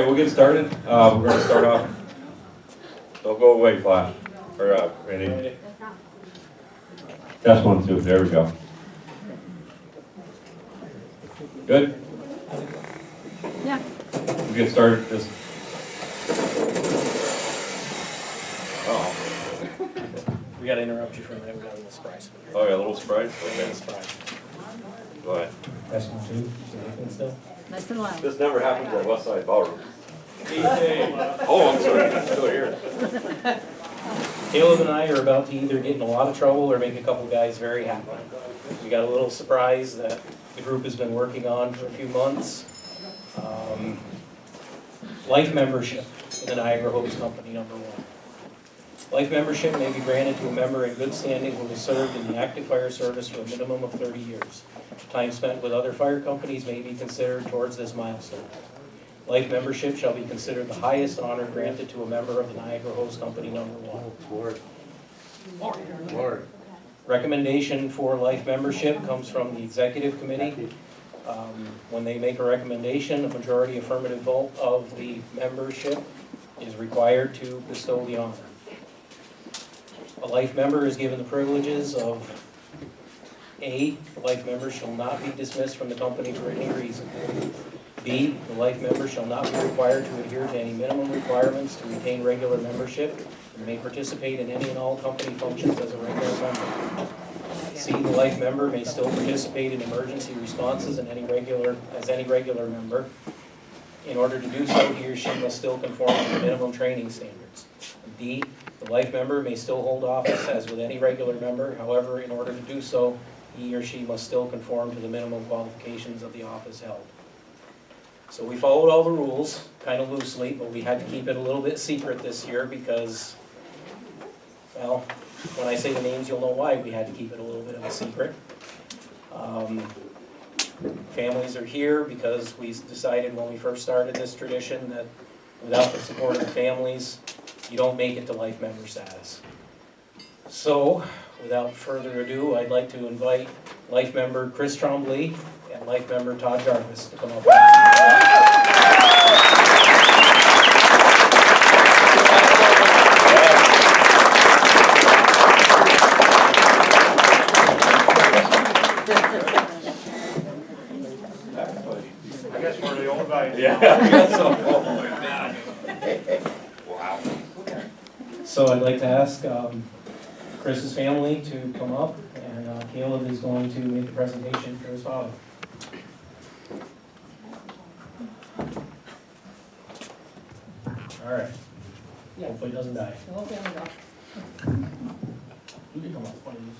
we'll get started. We're going to start off. Don't go away, Flash. Or, Randy. Test 1, 2. There we go. Good? Yeah. We'll get started. Just. We gotta interrupt you for a minute, we got a little surprise. Oh, yeah, a little surprise? Okay, surprise. Go ahead. Test 1, 2, anything still? Nice and loud. This never happens at West Side Ballroom. Oh, I'm sorry. I'm still here. Caleb and I are about to either get in a lot of trouble or make a couple guys very happy. We got a little surprise that the group has been working on for a few months. Life membership in the Niagara Hose Company, number 1. Life membership may be granted to a member in good standing who has served in the active fire service for a minimum of 30 years. Time spent with other fire companies may be considered towards this milestone. Life membership shall be considered the highest honor granted to a member of the Niagara Hose Company, number 1. Lord. Recommendation for life membership comes from the executive committee. When they make a recommendation, a majority affirmative vote of the membership is required to bestow the honor. A life member is given the privileges of A, the life member shall not be dismissed from the company for any reason. B, the life member shall not be required to adhere to any minimum requirements to retain regular membership and may participate in any and all company functions as a regular member. C, the life member may still participate in emergency responses as any regular member. In order to do so, he or she must still conform to the minimum training standards. D, the life member may still hold office as with any regular member. However, in order to do so, he or she must still conform to the minimum qualifications of the office held. So we followed all the rules, kind of loosely, but we had to keep it a little bit secret this year because, well, when I say the names, you'll know why we had to keep it a little bit of a secret. Families are here because we decided when we first started this tradition that without the support of the families, you don't make it to life member status. So, without further ado, I'd like to invite life member Chris Tremblay and life member Todd Jarvis to come up. I guess we're the old guys. Yeah. Oh, my God. Wow. So I'd like to ask Chris's family to come up, and Caleb is going to make the presentation for his father. All right. Hopefully he doesn't die. You can come up, one of these.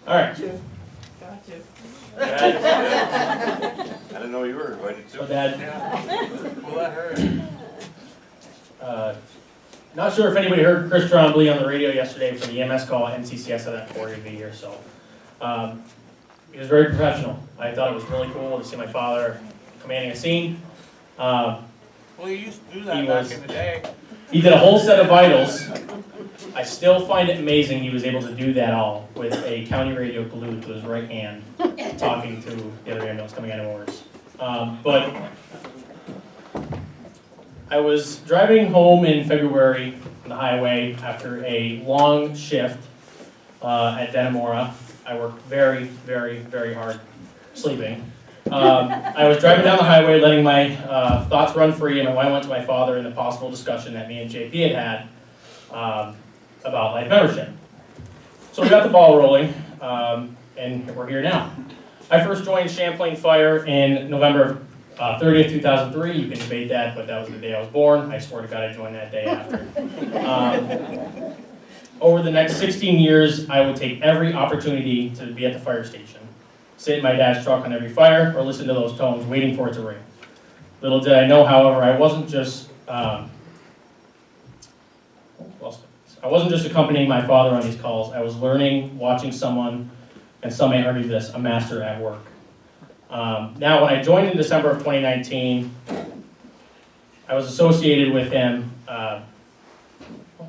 All right. I didn't know you were invited So to. Dad, Well, that hurt. Not sure if anybody heard Chris Tremblay on the radio yesterday for the EMS call at NCCS at that 40 of the year. So he was very professional. I thought it was really cool to see my father commanding a scene. Well, you used to do that He back was- in the day. He did a whole set of vitals. I still find it amazing he was able to do that all with a county radio glued to his right hand, talking to the other ambulance coming out of orders. But I was driving home in February on the highway after a long shift at Denimora. I worked very, very, very hard sleeping. I was driving down the highway letting my thoughts run free, and my wife went to my father in a possible discussion that me and JP had about life membership. So we got the ball rolling, and we're here now. I first joined Champlain Fire in November 30th, 2003. You can debate that, but that was the day I was born. I swear to God I joined that day after. Over the next 16 years, I would take every opportunity to be at the fire station, sit in my dad's truck on every fire, or listen to those tones, waiting for it to ring. Little did I know, however, I wasn't just accompanying my father on these calls. I was learning, watching someone, and some may argue this, a master at work. Now, when I joined in December of 2019, I was associated with him.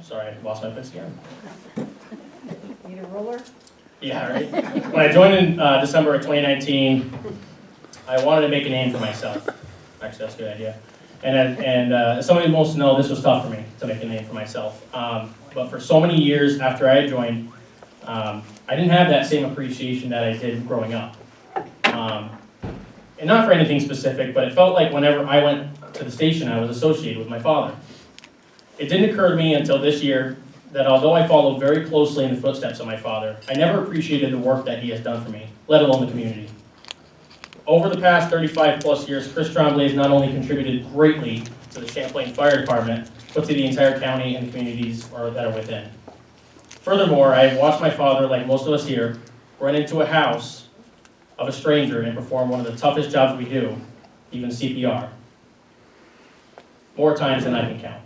Sorry, I lost my place again. Need a roller? Yeah, right. When I joined in December of 2019, I wanted to make a name for myself. Actually, that's a good idea. And as somebody most know, this was tough for me to make a name for myself. But for so many years after I had joined, I didn't have that same appreciation that I did growing up. And not for anything specific, but it felt like whenever I went to the station, I was associated with my father. It didn't occur to me until this year that although I followed very closely in the footsteps of my father, I never appreciated the work that he has done for me, let alone the community. Over the past 35 plus years, Chris Tremblay has not only contributed greatly to the Champlain Fire Department, but to the entire county and the communities that are within. Furthermore, I have watched my father, like most of us here, run into a house of a stranger and perform one of the toughest jobs we do, even CPR, more times than I can count.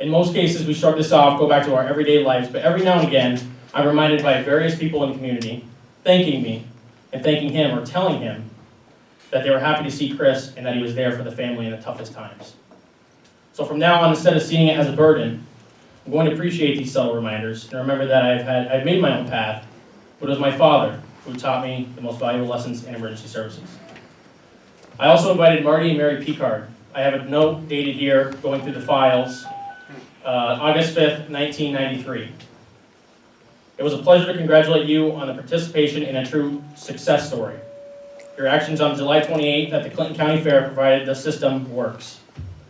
In most cases, we start this off, go back to our everyday lives, but every now and again, I'm reminded by various people in the community thanking me and thanking him or telling him that they were happy to see Chris and that he was there for the family in the toughest times. So from now on, instead of seeing it as a burden, I'm going to appreciate these subtle reminders and remember that I've made my own path, but it was my father who taught me the most valuable lessons in emergency services. I also invited Marty and Mary Picard. I have a note dated here going through the files, August 5th, 1993. It was a pleasure to congratulate you on the participation in a true success story. Your actions on July 28th at the Clinton County Fair provided the system works.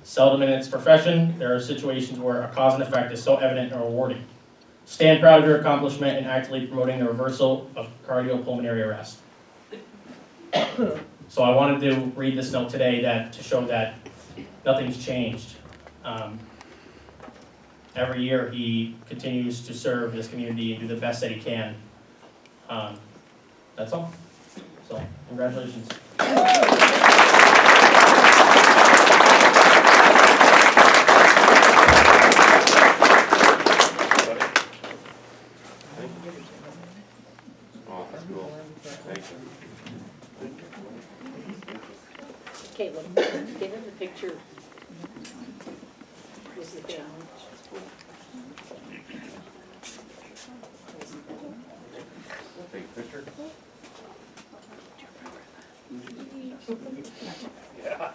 Seldom in its profession, there are situations where a cause and effect is so evident and rewarding. Stand proud of your accomplishment in actively promoting the reversal of cardiopulmonary arrest. So I wanted to read this note today to show that nothing's changed. Every year he continues to serve this community and do the best that he can. That's all. So, congratulations. Oh, that's cool. Thank you. Caitlin, give him the picture. Was the challenge. Take a picture. Yeah.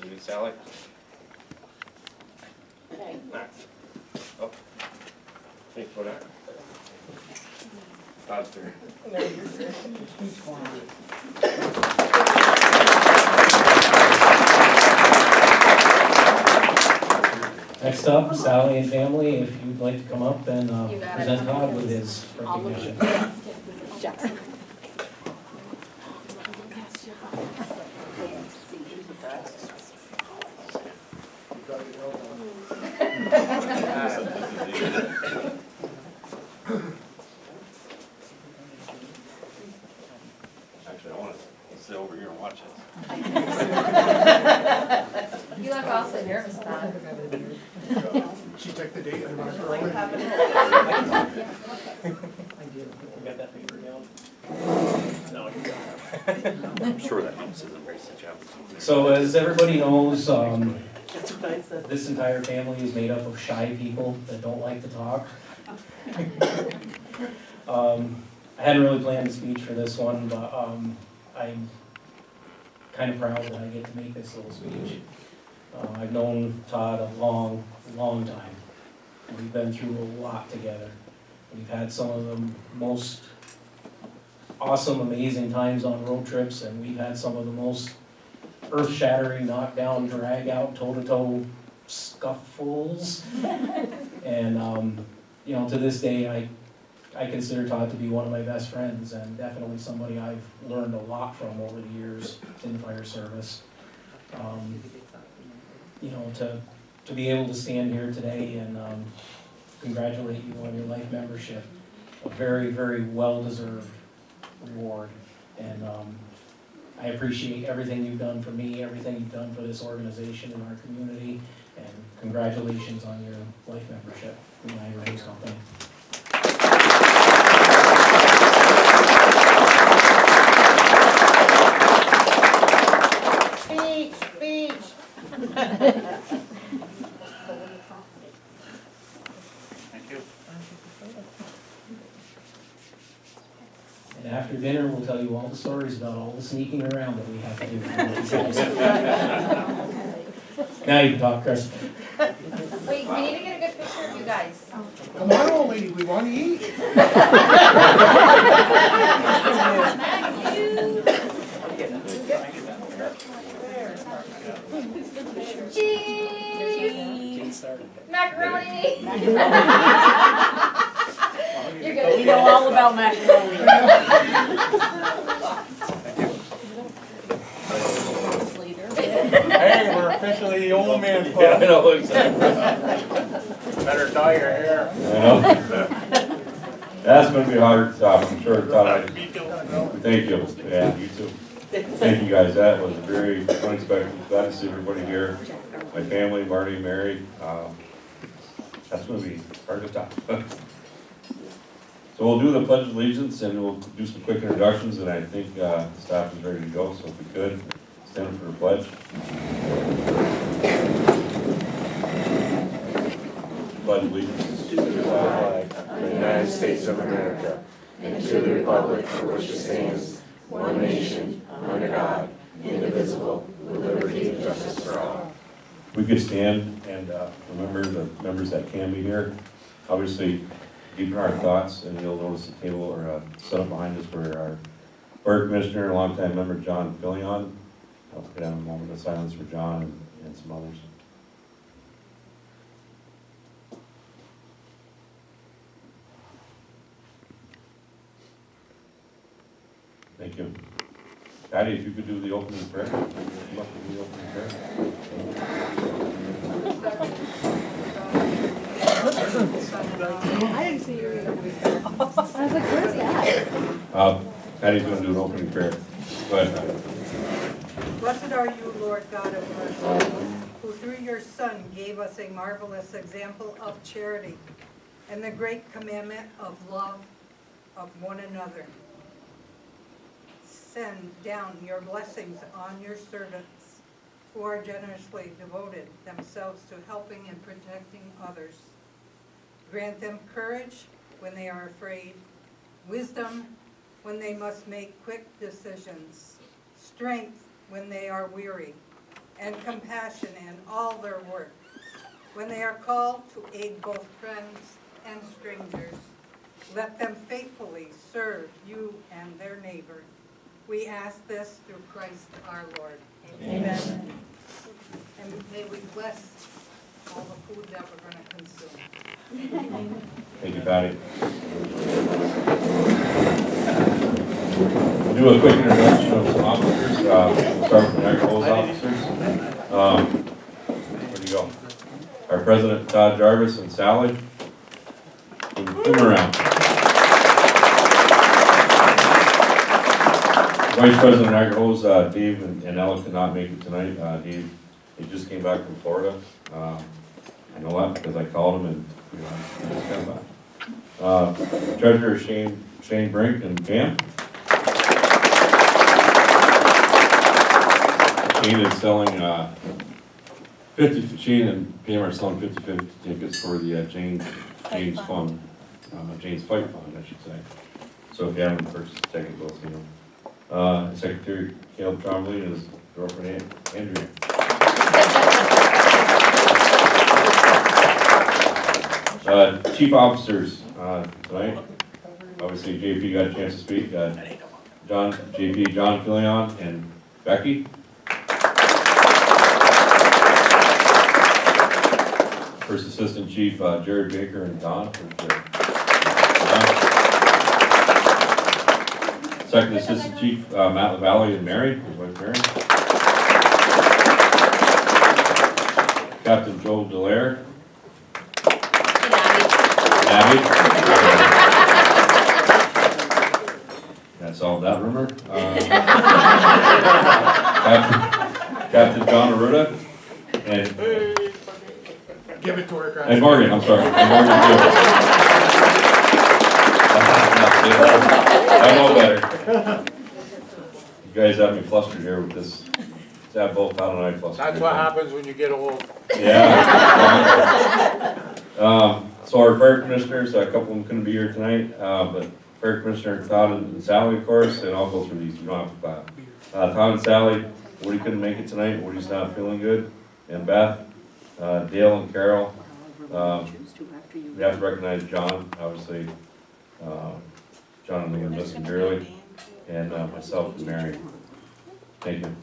You need Sally? Okay. Oh. Hey, put that. Todd's turn. Next up, Sally and family, if you'd like to come up and You got it. present Todd with his I'll look recognition. at Jackson. Actually, I want to sit over here and watch it. You look all so nervous, Todd. She took the date and marked her Like over. having You got that paper down? No, you got it. I'm sure that means it's a very good job. So as everybody knows, this entire family is made up of shy people that don't like to talk. I hadn't really planned a speech for this one, but I'm kind of proud that I get to make this little speech. I've known Todd a long, long time. We've been through a lot together. We've had some of the most awesome, amazing times on road trips, and we've had some of the most earth-shattering, knockdown, drag-out, toe-to-toe scuffles. And, you know, to this day, I consider Todd to be one of my best friends, and definitely somebody I've learned a lot from over the years in the fire service. You know, to be able to stand here today and congratulate you on your life membership, a very, very well-deserved reward. And I appreciate everything you've done for me, everything you've done for this organization and our community, and congratulations on your life membership in the Niagara Hose Company. Thank you. And after dinner, we'll tell you all the stories about all the sneaking around that we have to do. Now you can talk, Chris. Wait, we need to get a good picture of you guys. Come on, old lady, we want to eat. Cheese! Macaroni! You're good. We know all about macaroni. Hey, we're officially the old man Yeah, I club. know, exactly. Better dye your hair. I know. That's gonna be a hard stop, I'm sure. Me too. Thank you, yeah, you too. Thank you guys, that was very unexpected, glad to see everybody here. My family, Marty, Mary, that's gonna be hard to top. So we'll do the pledge of allegiance and we'll do some quick introductions and I think the staff is ready to go, so if we could, stand for the pledge. Pledge allegiance to the flag of the United States of America, and to the republic for which it stands, one nation, under God, indivisible, with liberty and justice for all. We could stand and remember the members that can be here. Obviously, deep in our thoughts, and you'll notice the table or set up behind us for our fire commissioner and longtime member John Fillion. I'll put down a moment of silence for John and some others. Thank you. Patty, if you could do the opening prayer. Come up and do the opening prayer. I didn't see you either. I was like, where's that? Patty's going to do an opening prayer. Go ahead, Patty. Blessed are you, Lord God of mercy, who through your Son gave us a marvelous example of charity and the great commandment of love of one another. Send down your blessings on your servants who are generously devoted themselves to helping and protecting others. Grant them courage when they are afraid, wisdom when they must make quick decisions, strength when they are weary, and compassion in all their work. When they are called to aid both friends and strangers, let them faithfully serve you and their neighbor. We ask this through Christ our Lord. Amen. And may we bless all the food that we're going to consume. Thank you, Patty. We'll do a quick introduction of some officers. We'll start with the Niagara Falls officers. Where'd you go? Our President Todd Jarvis and Sally. Give them around. Vice President of Niagara Falls, Dave and Ella could not make it tonight. Dave, he just came back from Florida. I know that because I called him and he just got back. Treasurer Shane Brink and Pam. Shane is selling 50. Shane and Pam are selling 50/50 tickets for the Jane's Fund, Jane's Fight Fund, I should say. So if you haven't purchased a ticket, go see them. Secretary Caleb Trombley and his girlfriend Andrea. Chief officers tonight. Obviously, JP got a chance to speak. John Fillion and Becky. First Assistant Chief Jared Baker and Don. Second Assistant Chief Matt LaValle and Mary, his wife Mary. Captain Joel Delaire. Abby. That's all that rumor. Captain John Arruda and Give it to her, Chris. and Morgan. I'm sorry. And Morgan too. I know better. You guys have me flustered here with this. Both Todd and I flustered. That's what happens when you get old. Yeah. So our fire commissioners, a couple of them couldn't be here tonight, but Fair Commissioner Todd and Sally, of course, and I'll go through these, you don't have to clap. Todd and Sally, Woody couldn't make it tonight, Woody's not feeling good, and Beth, Dale and Carol. We have to recognize John, obviously. John and Leah miss him dearly, and myself and Mary. Thank you.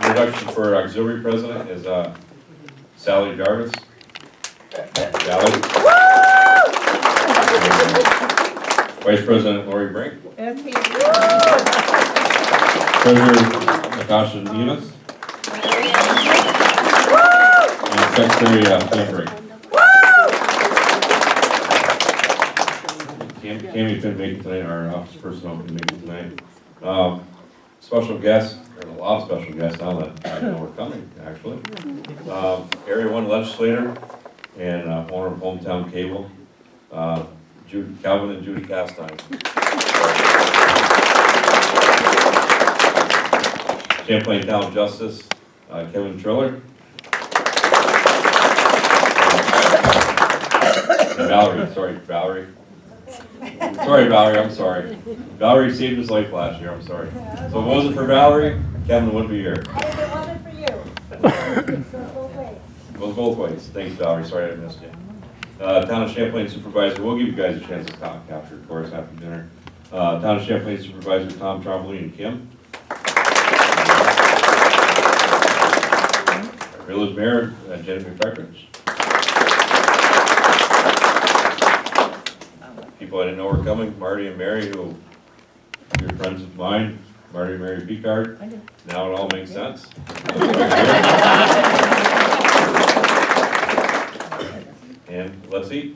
Introduction for auxiliary president is Sally Jarvis. Sally. Vice President Lori Brink. Treasurer Natasha Nevis. And Secretary Pam Brink. Cammy couldn't make it tonight, our office personnel couldn't make it tonight. Special guests, there's a lot of special guests now that I know are coming, actually. Area 1 legislator and owner of Hometown Cable, Calvin and Judy Castine. Champlain Town Justice, Kevin Triller. And Valerie. Sorry, Valerie, I'm sorry. Valerie saved his life last year, I'm sorry. So if it wasn't for Valerie, Kevin wouldn't be here. And if it wasn't for you. So both ways. It goes both ways. Thanks, Valerie, sorry I missed you. Town of Champlain Supervisor, we'll give you guys a chance to capture, of course, after dinner. Town of Champlain Supervisor Tom Trombley and Kim. Village Mayor Jennifer Freckrich. People I didn't know were coming, Marty and Mary, who are friends of mine. Marty and Mary Picard. Now it all makes sense. And let's see.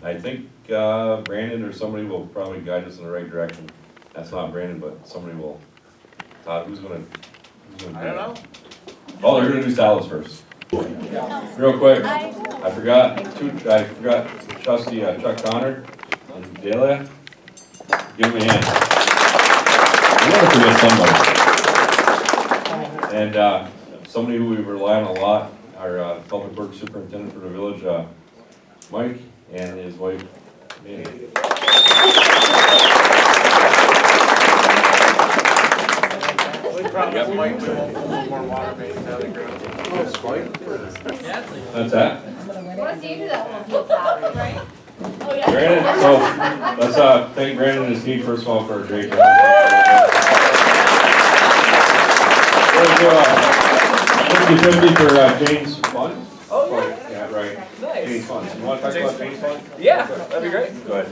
I think Brandon or somebody will probably guide us in the right direction. That's not Brandon, but somebody will. Todd, who's gonna I don't know. Oh, they're gonna do salads first. Real quick, I forgot trustee Chuck Connor and Delia. Give me a hand. I'm gonna forget somebody. And somebody who we rely on a lot, our public works superintendent for the village, Mike, and his wife, Mandy. We probably might do a little more water main down the ground. That's that. You wanna see you do that little top, right? Oh, yeah. Brandon, so let's thank Brandon and his team first of all for a great job. Let's do 50-50 for James Fund. Oh, Yeah, right. nice. James Fund. You want to talk about James Fund? Yeah, that'd be great. Go ahead.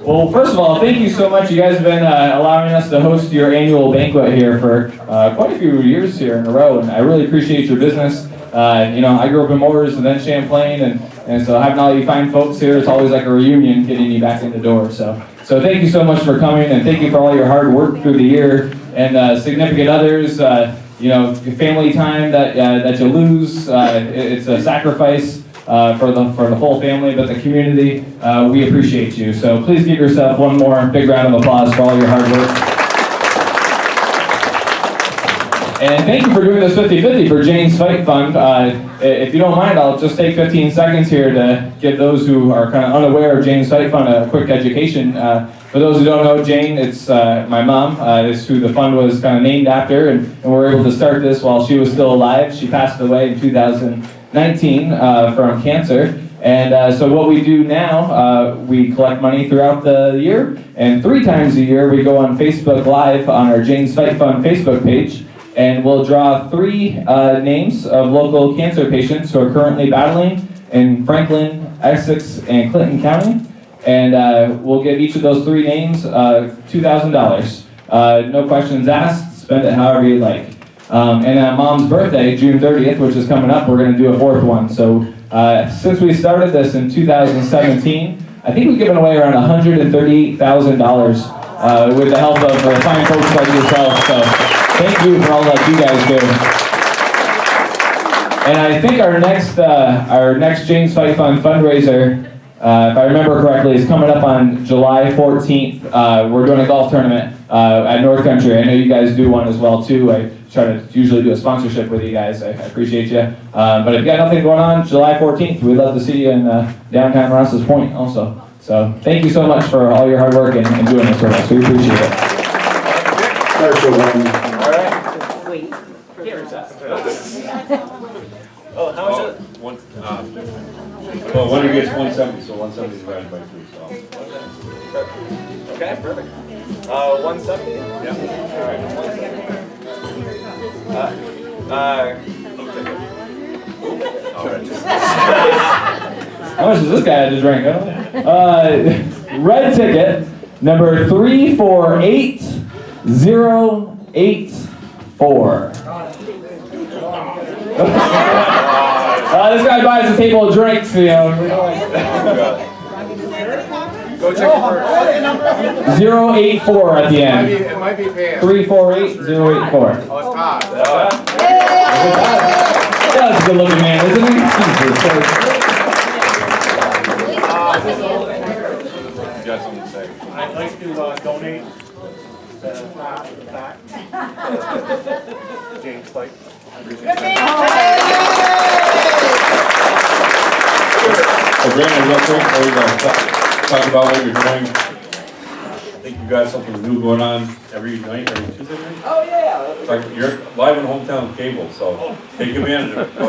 Well, first of all, thank you so much. You guys have been allowing us to host your annual banquet here for quite a few years here in a row, and I really appreciate your business. You know, I grew up in Morris and then Champlain, and so having all you fine folks here, it's always like a reunion getting you back in the door. So thank you so much for coming, and thank you for all your hard work through the year, and significant others, you know, family time that you lose. It's a sacrifice for the whole family, but the community, we appreciate you. So please give yourself one more big round of applause for all your hard work. And thank you for doing this 50-50 for Jane's Fight Fund. If you don't mind, I'll just take 15 seconds here to give those who are kind of unaware of Jane's Fight Fund a quick education. For those who don't know Jane, it's my mom. It's who the fund was kind of named after, and we were able to start this while she was still alive. She passed away in 2019 from cancer. And so what we do now, we collect money throughout the year, and 3 times a year we go on Facebook Live on our Jane's Fight Fund Facebook page, and we'll draw 3 names of local cancer patients who are currently battling in Franklin, Essex, and Clinton County. And we'll give each of those 3 names $2,000. No questions asked, spend it however you like. And on Mom's birthday, June 30th, which is coming up, we're going to do a 4th one. So since we started this in 2017, I think we've given away around $138,000 with the help of fine folks like yourself. So thank you for all that you guys do. And I think our next Jane's Fight Fund fundraiser, if I remember correctly, is coming up on July 14th. We're doing a golf tournament at North Country. I know you guys do one as well too. I try to usually do a sponsorship with you guys. I appreciate you. But if you got nothing going on, July 14th, we'd love to see you in downtown Rouse's Point also. So thank you so much for all your hard work and doing this with us. We appreciate it. All right. Wait. Here's that. Oh, how much is it? Well, winner gets 170, so 170 divided by 3, so. Okay, perfect. 170? Yeah. All right. How much does this guy have to drink? Red ticket, number 348084. This guy buys a table of drinks, you know. Go check it first. 084 at the end. It might be Pam. 348084. Oh, it's Todd. That's a good looking man, isn't he? You got something to say? I'd like to donate the back. James Fight. So Brandon, real quick, before we talk about what you're doing, I think you got something new going on every night, every Tuesday night? Oh, yeah. Like, you're live on hometown cable, so take advantage of it.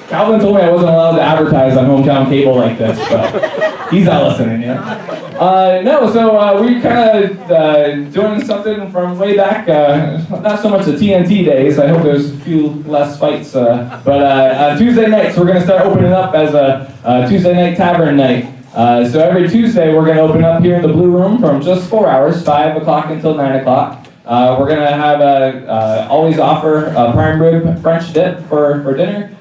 Calvin told me I wasn't allowed to advertise on hometown cable like this, but he's not listening, yeah. No, so we kind of doing something from way back, not so much the TNT days, I hope there's a few less fights, but Tuesday nights we're going to start opening up as a Tuesday night tavern night. So every Tuesday we're going to open up here in the Blue Room from just 4 hours, 5 o'clock until 9 o'clock. We're going to have always offer a prime rib French dip for dinner.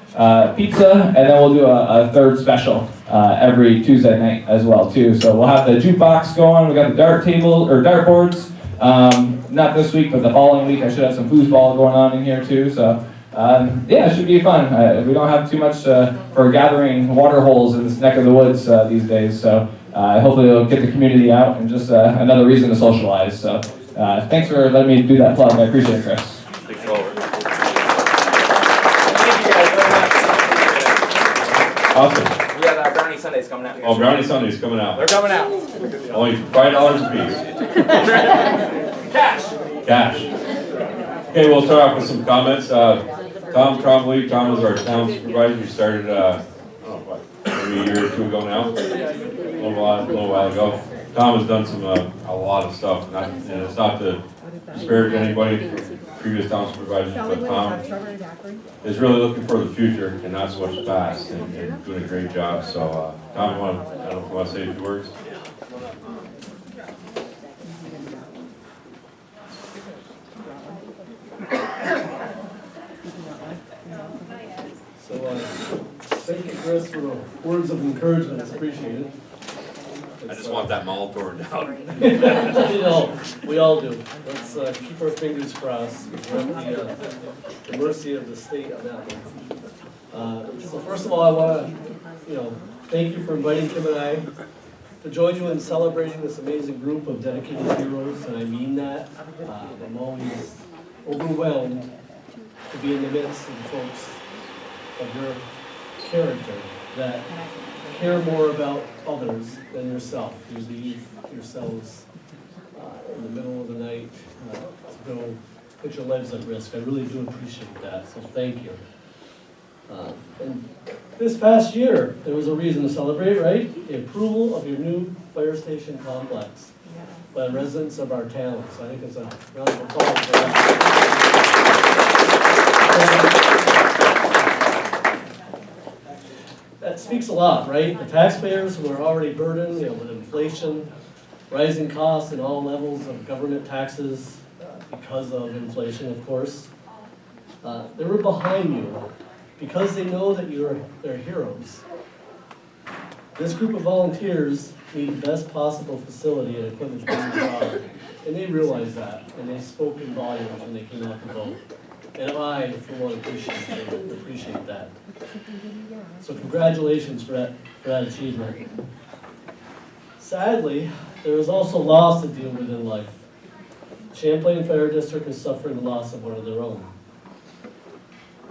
Pizza, and then we'll do a third special every Tuesday night as well too. So we'll have the jukebox going. We got the dart table or dart boards. Not this week, but the following week I should have some foosball going on in here too. So yeah, it should be fun. We don't have too much for gathering water holes in this neck of the woods these days. So hopefully it'll get the community out and just another reason to socialize. So thanks for letting me do that plug. I appreciate it, Chris. Take it over. Awesome. Yeah, Brownie Sunday's coming out. Oh, Brownie Sunday's coming out. They're coming out. Only $5 a piece. Cash. Cash. Okay, we'll start off with some comments. Tom Trombley, Tom was our town supervisor. We started, maybe a year or two ago now, a little while ago. Tom has done some a lot of stuff, and it's not to disparage anybody from previous town supervisors, but Tom is really looking for the future and not so much the past, and doing a great job. So, Tom, I don't know if you want to say a few words. So, thank you, Chris, for the words of encouragement. It's appreciated. I just want that mall torn down. You know, we all do. Let's keep our fingers crossed. We're at the mercy of the state on that one. So first of all, I want to, thank you for inviting Kim and I to join you in celebrating this amazing group of dedicated heroes, and I mean that. I'm always overwhelmed to be in the midst of the folks of your character that care more about others than yourself. You leave yourselves in the middle of the night to go put your lives at risk. I really do appreciate that, so thank you. And this past year, there was a reason to celebrate, right? The approval of your new fire station complex by the residents of our town. So I think it's a round of applause for that. That speaks a lot, right? The taxpayers who are already burdened, with inflation, rising costs in all levels of government taxes because of inflation, of course. They were behind you because they know that you're their heroes. This group of volunteers need the best possible facility and equipment for their job, and they realize that, and they spoke in volumes when they came out to vote. And I, for one, appreciate that. So congratulations for that achievement. Sadly, there is also loss to deal with in life. Champlain Fire District is suffering the loss of one of their own.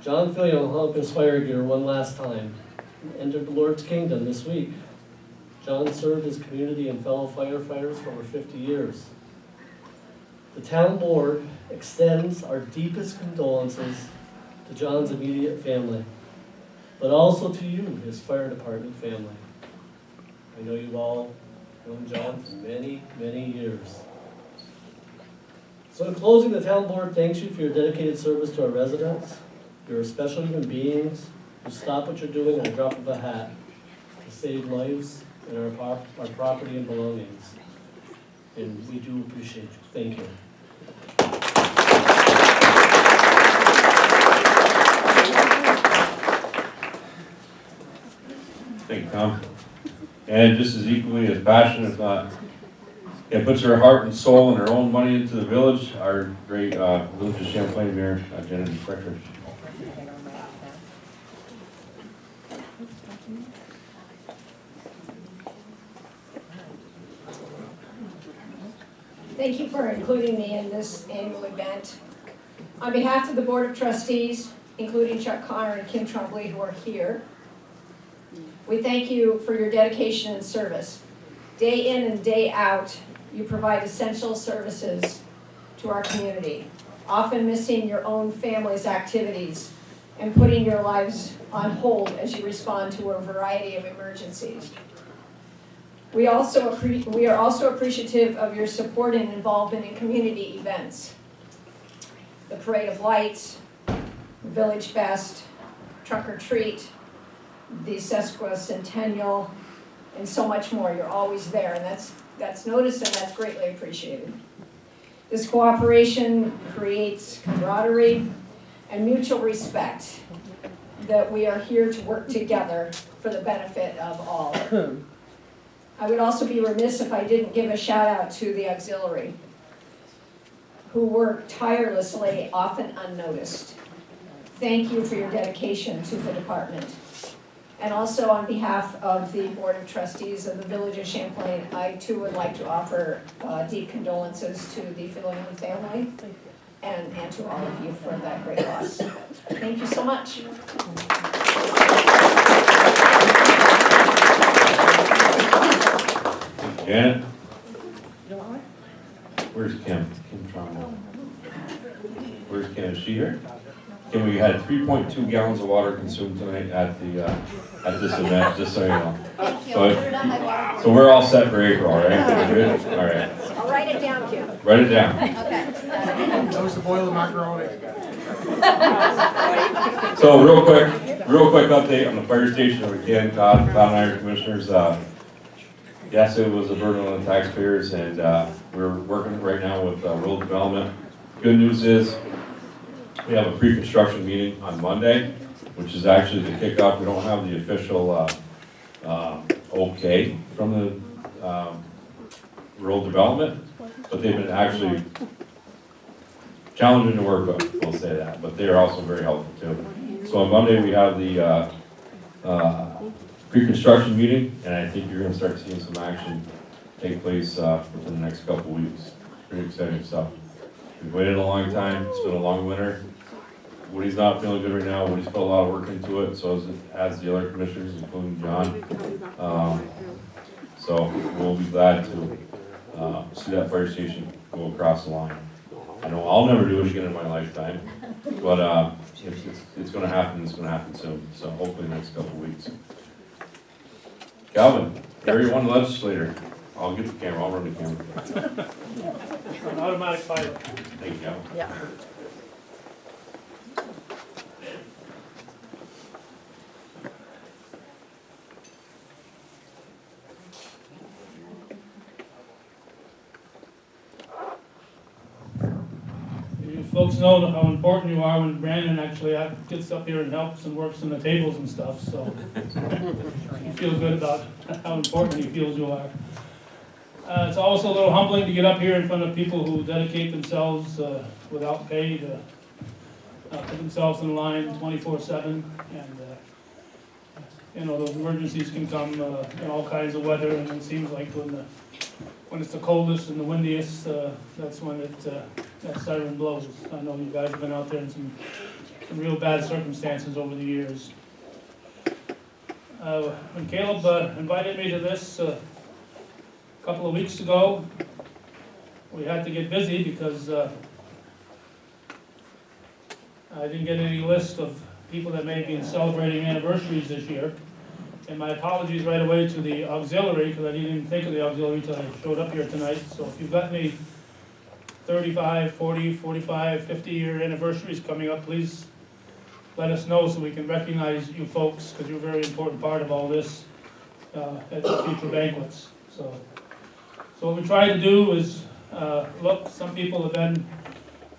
John Fillion hung up his fire gear one last time and entered the Lord's kingdom this week. John served his community and fellow firefighters for over 50 years. The town board extends our deepest condolences to John's immediate family, but also to you, his fire department family. I know you've all known John for many, many years. So in closing, the town board thanks you for your dedicated service to our residents. You're special human beings who stop what you're doing at a drop of a hat to save lives and our property and belongings. And we do appreciate you. Thank you. Thank you, Tom. And just as equally as passionate, if not, puts her heart and soul and her own money into the village, our great Village of Champlain Mayor, Jennifer Freckridge. Thank you for including me in this annual event. On behalf of the Board of Trustees, including Chuck Connor and Kim Trombley, who are here, we thank you for your dedication and service. Day in and day out, you provide essential services to our community, often missing your own family's activities and putting your lives on hold as you respond to a variety of emergencies. We are also appreciative of your support and involvement in community events. The Parade of Lights, Village Fest, Trunk or Treat, the Sesquicentennial, and so much more. You're always there, and that's noticed and that's greatly appreciated. This cooperation creates camaraderie and mutual respect that we are here to work together for the benefit of all. I would also be remiss if I didn't give a shout out to the auxiliary, who work tirelessly, often unnoticed. Thank you for your dedication to the department. And also on behalf of the Board of Trustees of the Village of Champlain, I too would like to offer deep condolences to the Fillion family and to all of you for that great loss. Thank you so much. Janet? Where's Kim? Kim Trombley. Where's Kim? Is she here? Kim, we had 3.2 gallons of water consumed tonight at this event, just so you know. So we're all set for April, right? We're good? All right. I'll write it down, Kim. Write it down. Okay. Toast the boiling macaroni. So real quick update on the fire station. Again, Todd and I are commissioners. Yes, it was a burden on the taxpayers, and we're working right now with rural development. Good news is we have a pre-construction meeting on Monday, which is actually the kickoff. We don't have the official okay from the rural development, but they've been actually challenging to work with, we'll say that, but they are also very helpful too. So on Monday we have the pre-construction meeting, and I think you're going to start seeing some action take place within the next couple of weeks. Pretty exciting stuff. We've waited a long time. It's been a long winter. Woody's not feeling good right now. Woody's put a lot of work into it, so as the other commissioners, including John. So we'll be glad to see that fire station go across the line. I know I'll never do it again in my lifetime, but it's going to happen. It's going to happen soon. So hopefully the next couple of weeks. Calvin, Area 1 legislator. I'll get the camera. I'll run the camera. An automatic fire. Thank you, Calvin. Yeah. You folks know how important you are when Brandon actually gets up here and helps and works on the tables and stuff, so you feel good about how important he feels you are. It's also a little humbling to get up here in front of people who dedicate themselves without pay to put themselves in line 24/7, and you know, those emergencies can come in all kinds of weather, and it seems like when the when it's the coldest and the windiest, that's when that siren blows. I know you guys have been out there in some real bad circumstances over the years. When Caleb invited me to this a couple of weeks ago, we had to get busy because I didn't get any list of people that may be celebrating anniversaries this year. And my apologies right away to the auxiliary, because I didn't even think of the auxiliary until I showed up here tonight. So if you've got any 35, 40, 45, 50-year anniversaries coming up, please let us know so we can recognize you folks, because you're a very important part of all this at the future banquets. So what we try to do is, look, some people have been,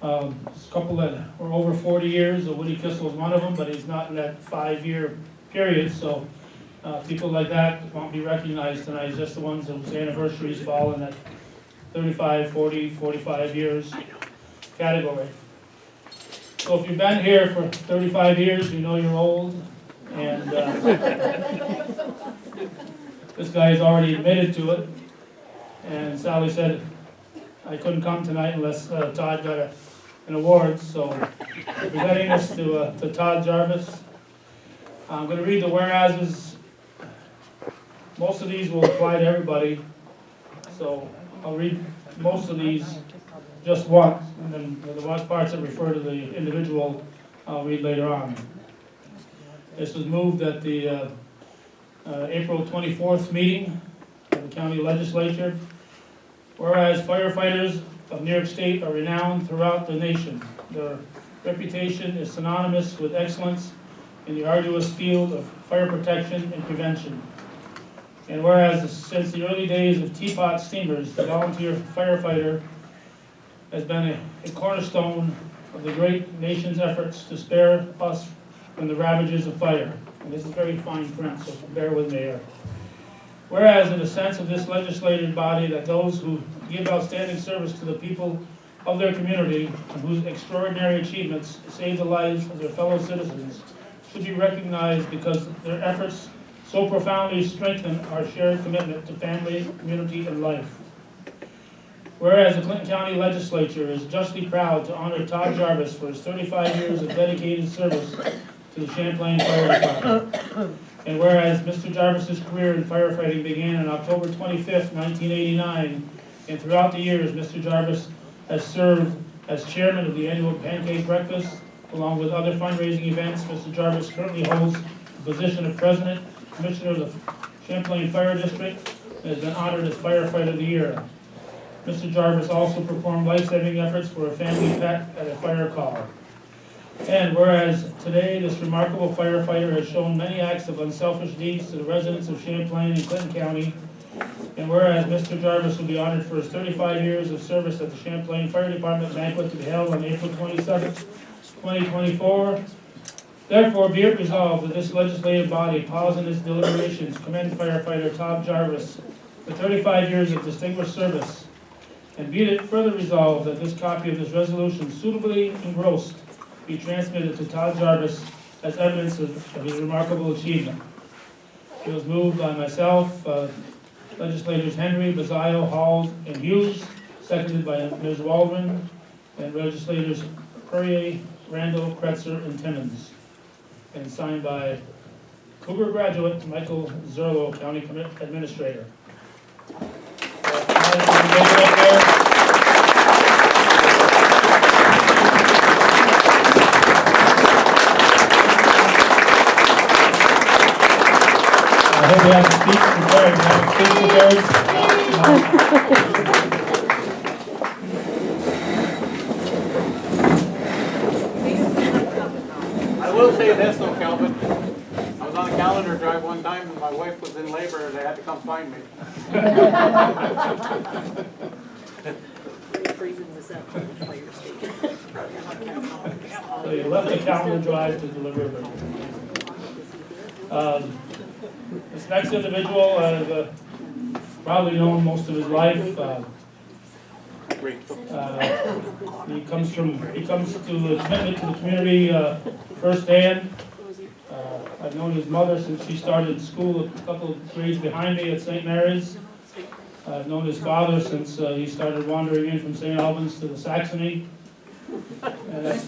a couple that were over 40 years, Woody Kissel is one of them, but he's not in that 5-year period, so people like that won't be recognized tonight, it's just the ones whose anniversaries fall in that 35, 40, 45 years category. So if you've been here for 35 years, you know you're old, and this guy has already admitted to it, and Sally said I couldn't come tonight unless Todd got an award, so presenting this to Todd Jarvis. I'm going to read the whereases. Most of these will apply to everybody, so I'll read most of these just once, and then the parts that refer to the individual I'll read later on. This was moved at the April 24th meeting of the county legislature. Whereas firefighters of New York State are renowned throughout the nation. Their reputation is synonymous with excellence in the arduous field of fire protection and prevention. And whereas since the early days of teapot steamers, the volunteer firefighter has been a cornerstone of the great nation's efforts to spare us from the ravages of fire. And this is very fine print, so bear with me here. Whereas in the sense of this legislative body that those who give outstanding service to the people of their community and whose extraordinary achievements save the lives of their fellow citizens should be recognized because their efforts so profoundly strengthen our shared commitment to family, community, and life. Whereas the Clinton County Legislature is justly proud to honor Todd Jarvis for his 35 years of dedicated service to the Champlain Fire Department. And whereas Mr. Jarvis's career in firefighting began on October 25th, 1989, and throughout the years, Mr. Jarvis has served as chairman of the annual pancake breakfast, along with other fundraising events. Mr. Jarvis currently holds the position of president, commissioner of the Champlain Fire District, and has been honored as Firefighter of the Year. Mr. Jarvis also performed life-saving efforts for a family pet at a fire call. And whereas today this remarkable firefighter has shown many acts of unselfish deeds to the residents of Champlain and Clinton County, and whereas Mr. Jarvis will be honored for his 35 years of service at the Champlain Fire Department banquet to be held on April 27th, 2024, therefore be it resolved that this legislative body pause in its deliberations commend firefighter Todd Jarvis for 35 years of distinguished service, and be it further resolved that this copy of this resolution suitably engrossed be transmitted to Todd Jarvis as evidence of his remarkable achievement. It was moved by myself, legislators Henry, Bazzaio, Hall, and Hughes, seconded by Ms. Waldron, and legislators Perrier, Randall, Kretzer, and Timmons, and signed by Cougar graduate Michael Zerlo, County Administrator. I hope we have a speech prepared. I will say this though, Calvin. I was on a calendar drive one time and my wife was in labor and they had to come find me. So you left the calendar drive to deliver them. This next individual, probably known most of his life. He comes to the commitment to the community firsthand. I've known his mother since she started school a couple of grades behind me at St. Mary's. I've known his father since he started wandering in from St. Albans to the Saxony. And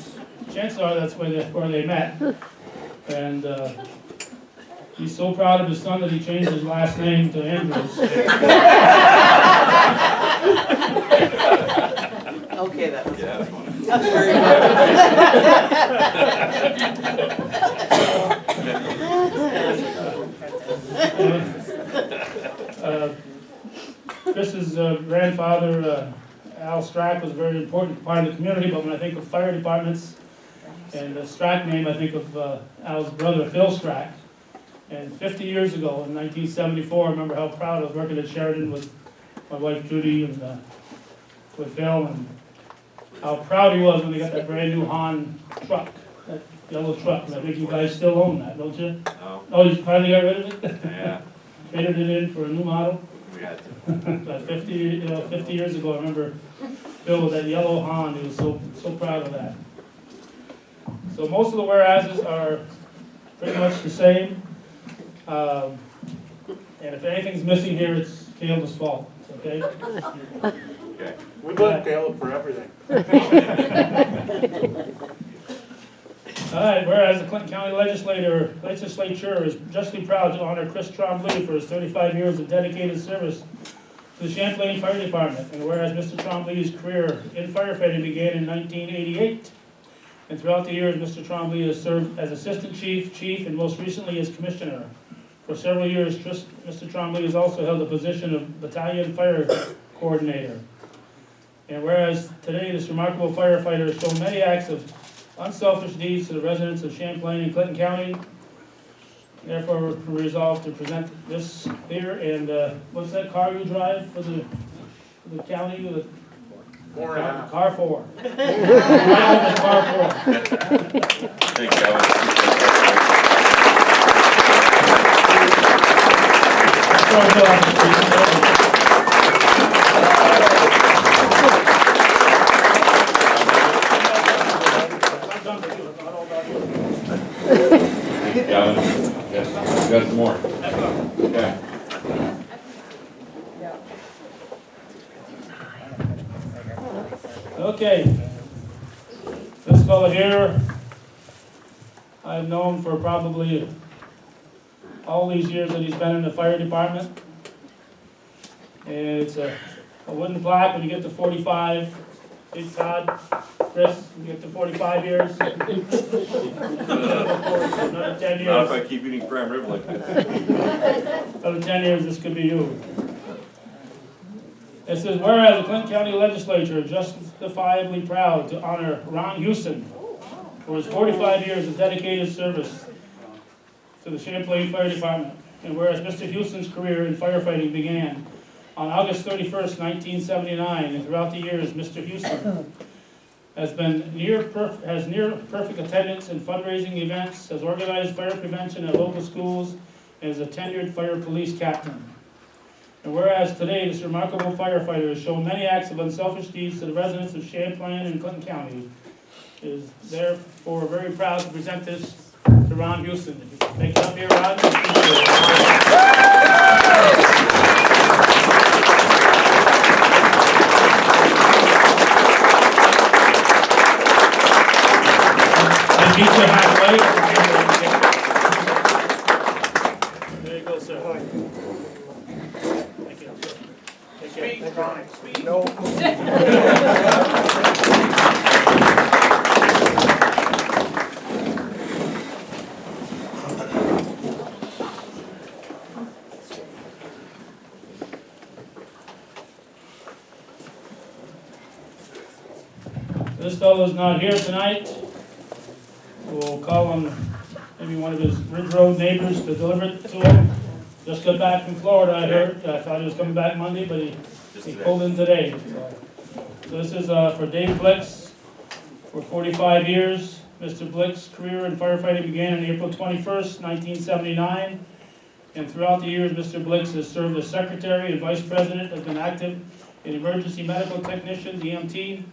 chances are that's where they met. And he's so proud of his son that he changed his last name to Andrews. Okay, that was Yeah, that's funny. that's very Chris's grandfather, Al Strack, was a very important part of the community, but when I think of fire departments and the Strack name, I think of Al's brother, Phil Strack. And 50 years ago, in 1974, I remember how proud I was working at Sheridan with my wife Judy and with Phil, and how proud he was when they got that brand new Han truck, that yellow truck. And I think you guys still own that, don't you? No. Oh, you finally got rid of it? Yeah, Traded it in for a new model? we had to. But 50 years ago, I remember Phil with that yellow Han, he was so proud of that. So most of the whereases are pretty much the same. And if anything's missing here, it's Caleb's fault, okay? Okay. We blame Caleb for everything. All right, whereas the Clinton County Legislature is justly proud to honor Chris Trombley for his 35 years of dedicated service to the Champlain Fire Department. And whereas Mr. Trombley's career in firefighting began in 1988, and throughout the years, Mr. Trombley has served as Assistant Chief, and most recently as Commissioner. For several years, Mr. Trombley has also held the position of Battalion Fire Coordinator. And whereas today this remarkable firefighter has shown many acts of unselfish deeds to the residents of Champlain and Clinton County, therefore we're resolved to present this here. And what's that car you drive for the county? Car 4. Car 4. Thank you, Alex. Yes, you got some more. Okay. Okay. This fellow here, I've known for probably all these years that he's been in the fire department. And it's a wooden plaque when you get to 45. Big Todd, Chris, you get to 45 years. Another 10 years. Not if I keep eating prime rib like this. Another 10 years, this could be you. It says, whereas the Clinton County Legislature is justifiably proud to honor Ron Houston for his 45 years of dedicated service to the Champlain Fire Department. And whereas Mr. Houston's career in firefighting began on August 31st, 1979, and throughout the years, Mr. Houston has near perfect attendance in fundraising events, has organized fire prevention at local schools, and is a tenured fire police captain. And whereas today this remarkable firefighter has shown many acts of unselfish deeds to the residents of Champlain and Clinton County, is therefore very proud to present this to Ron Houston. Thank you up here, Ron. I beat you halfway. There you go, sir. Thank you. Take care. Speed. No. This fellow's not here tonight. We'll call on maybe one of his Ridge Road neighbors to deliver it to him. Just got back from Florida, I heard. I thought he was coming back Monday, but he pulled in today. So this is for Dave Blix for 45 years. Mr. Blix's career in firefighting began on April 21st, 1979. And throughout the years, Mr. Blix has served as secretary and vice president, has been active in emergency medical technicians, EMT,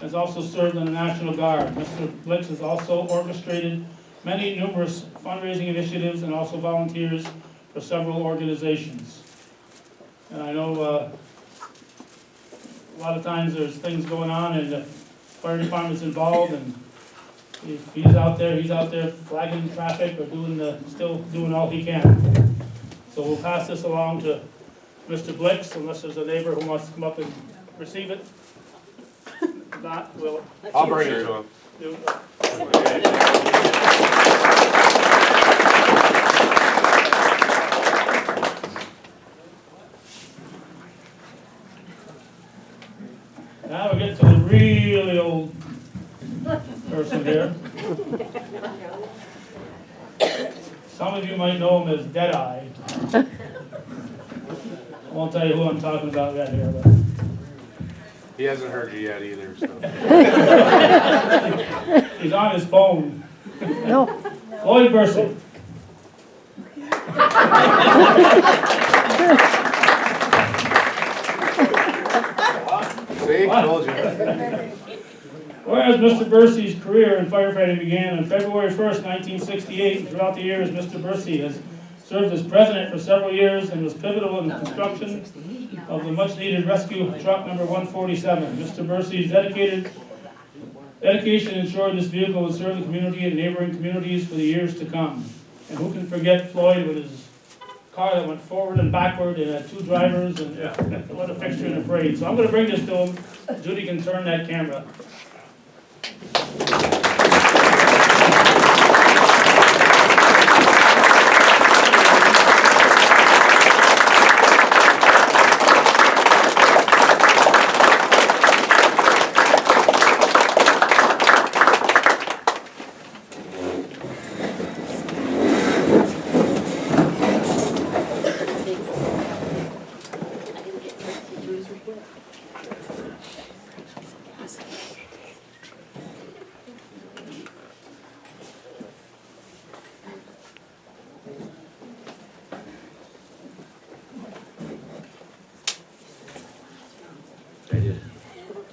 has also served in the National Guard. Mr. Blix has also orchestrated numerous fundraising initiatives and also volunteers for several organizations. And I know a lot of times there's things going on and the fire department's involved, and if he's out there flagging traffic or still doing all he can. So we'll pass this along to Mr. Blix, unless there's a neighbor who wants to come up and receive it. If not, we'll. I'll bring it to him. Now we get to the really old person here. Some of you might know him as Deadeye. I won't tell you who I'm talking about yet here, but. He hasn't heard you yet either, so. He's on his phone. No. Lloyd Bursey. See, told you. Whereas Mr. Bursey's career in firefighting began on February 1st, 1968, and throughout the years, Mr. Bursey has served as president for several years and was pivotal in the construction of the much-needed rescue truck number 147. Mr. Bursey's dedication ensured this vehicle would serve the community and neighboring communities for the years to come. And who can forget Floyd with his car that went forward and backward and had two drivers, and what a fixture in a parade. So I'm going to bring this to him. Judy can turn that camera.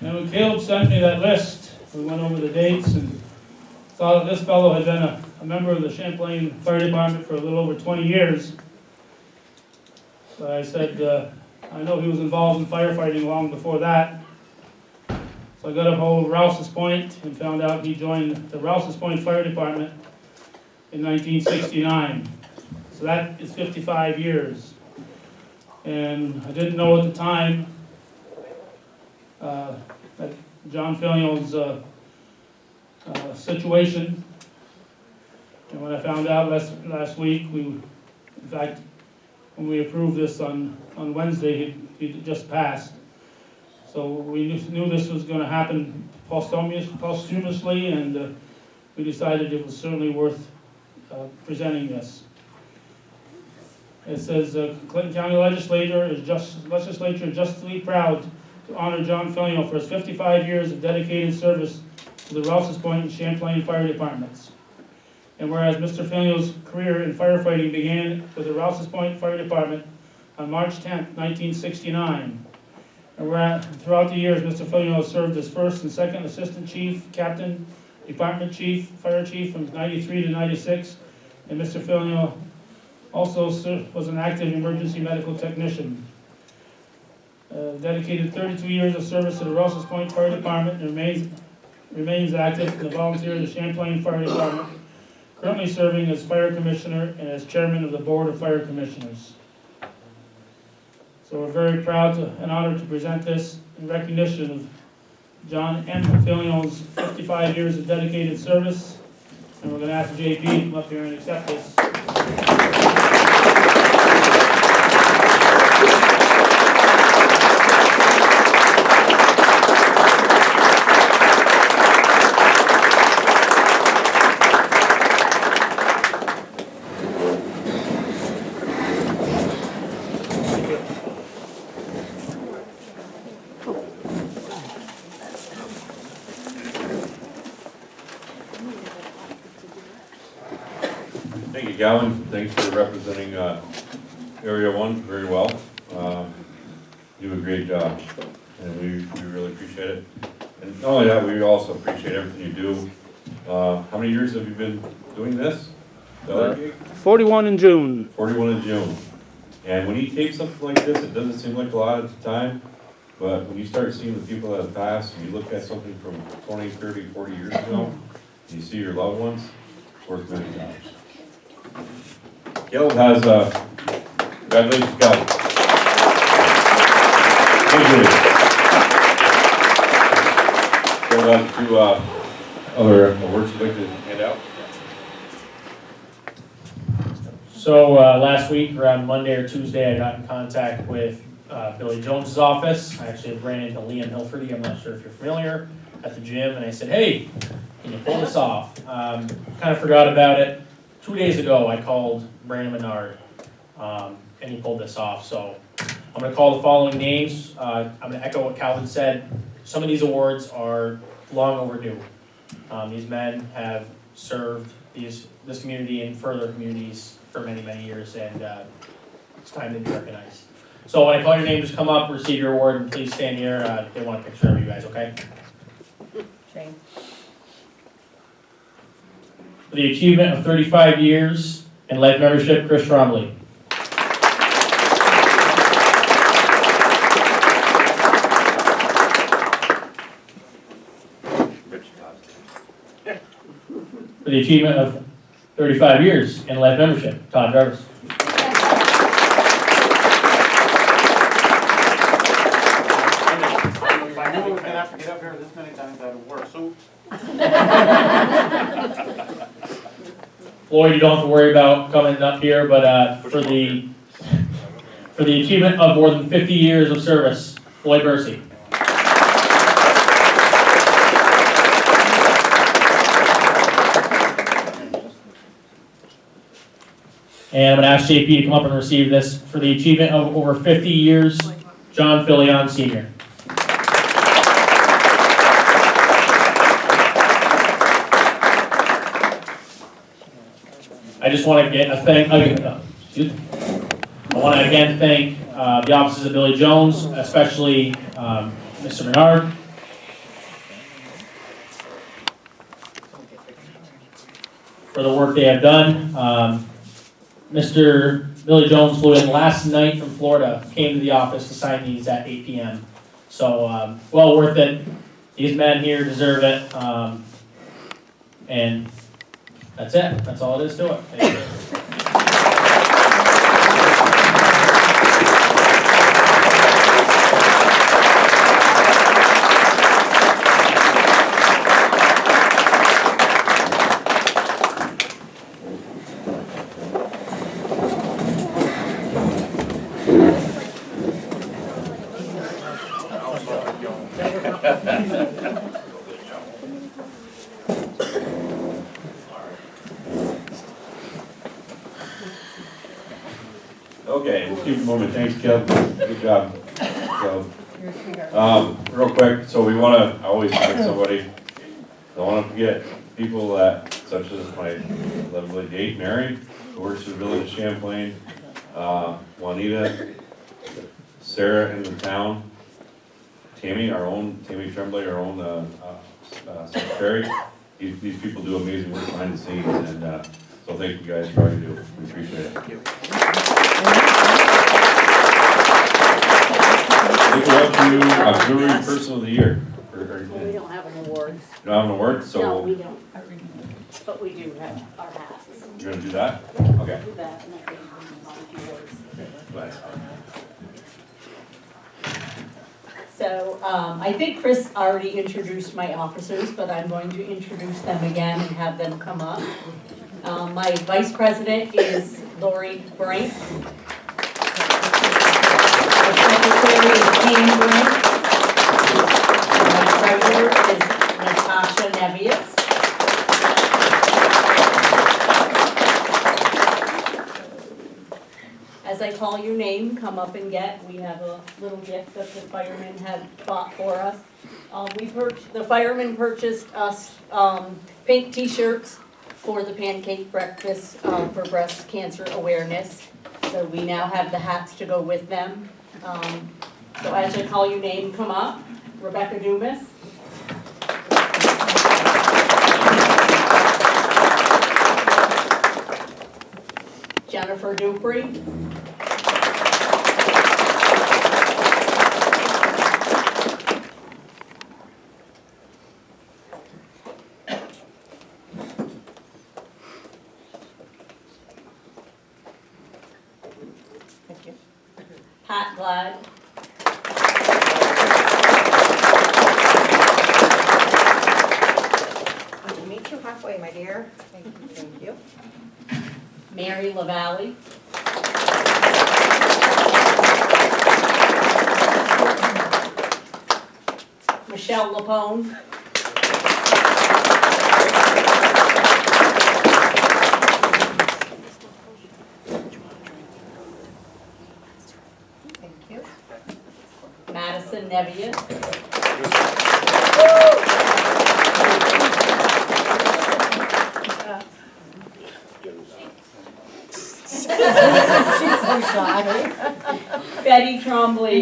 And when Caleb sent me that list, we went over the dates and saw that this fellow had been a member of the Champlain Fire Department for a little over 20 years. So I said, I know he was involved in firefighting long before that. So I got up hold of Rouse's Point and found out he joined the Rouse's Point Fire Department in 1969. So that is 55 years. And I didn't know at the time that John Fillion's situation. And when I found out last week, in fact, when we approved this on Wednesday, he just passed. So we knew this was going to happen posthumously, and we decided it was certainly worth presenting this. It says, Clinton County Legislature is justly proud to honor John Fillion for his 55 years of dedicated service to the Rouse's Point and Champlain Fire Departments. And whereas Mr. Fillion's career in firefighting began with the Rouse's Point Fire Department on March 10, 1969, and whereas throughout the years, Mr. Fillion has served as first and second assistant chief, captain, department chief, fire chief from 93 to 96, and Mr. Fillion also was an active emergency medical technician. Dedicated 32 years of service to the Rouse's Point Fire Department and remains active in the volunteer of the Champlain Fire Department, currently serving as fire commissioner and as chairman of the Board of Fire Commissioners. So we're very proud and honored to present this in recognition of John M. Fillion's 55 years of dedicated service. And we're going to ask JP to come up here and accept this. Thank you, Gowan. Thanks for representing Area 1 very well. You do a great job, and we really appreciate it. And not only that, we also appreciate everything you do. How many years have you been doing this? 41 in June. 41 in June. And when you take something like this, it doesn't seem like a lot at the time, but when you start seeing the people that have passed, and you look at something from 20, 30, 40 years ago, and you see your loved ones, it's worth many dollars. Caleb has, congratulations, Caleb. Thank you. Caleb has two other awards you'd like to hand out. So last week, around Monday or Tuesday, I got in contact with Billy Jones's office. I actually ran into Liam Hilferty, I'm not sure if you're familiar, at the gym, and I said, hey, can you pull this off? Kind of forgot about it. 2 days ago, I called Brandon Menard, and he pulled this off. So I'm going to call the following names. I'm going to echo what Calvin said. Some of these awards are long overdue. These men have served this community and further communities for many, many years, and it's time to be recognized. So when I call your name, just come up, receive your award, and please stand here. They want a picture of you guys, okay? Shane. For the achievement of 35 years in life membership, Chris Trombley. For the achievement of 35 years in life membership, Todd Jarvis. If I knew we were gonna have to get up here this many times, I'd wear a suit. Floyd, you don't have to worry about coming up here, but for the achievement of more than 50 years of service, Floyd Bursey. And I'm going to ask JP to come up and receive this for the achievement of over 50 years, John Filion Sr. I just want to get a thank. I want to again thank the offices of Billy Jones, especially Mr. Menard. For the work they have done. Mr. Billy Jones flew in last night from Florida, came to the office to sign these at 8 p.m. So well worth it. These men here deserve it. And that's it. That's all it is to it. Thank you. Okay, we'll keep it moving. Thanks, Kev. Good job. So, real quick, so we want to always thank somebody. Don't want to forget people that, such as my lovely date, Mary, who works for the village of Champlain, Juanita, Sarah in the town, Tammy Tremblay, our own secretary. These people do amazing work behind the scenes, and so thank you guys for all you do. We appreciate it. Thank you. Look up to Auxiliary Person of the Year. We don't have an award. You don't have an award, so No, we don't. But we do have our hats. you're gonna do that? Okay. Do that and I think we'll have a few words. Nice. So I think Chris already introduced my officers, but I'm going to introduce them again and have them come up. My vice president is Lori Brink. My secretary is Pam Brink. My treasurer is Natasha Nevius. As I call your name, come up and get. We have a little gift that the firemen have bought for us. The firemen purchased us pink t-shirts for the pancake breakfast for breast cancer awareness. So we now have the hats to go with them. So as I call your name, come up. Rebecca Dumas. Jennifer Dupree. Pat Glad. I'll meet you halfway, my dear. Thank you. Mary LaValle. Michelle Lapone. Thank you. Madison Nevius. She's so shy. Betty Trombley.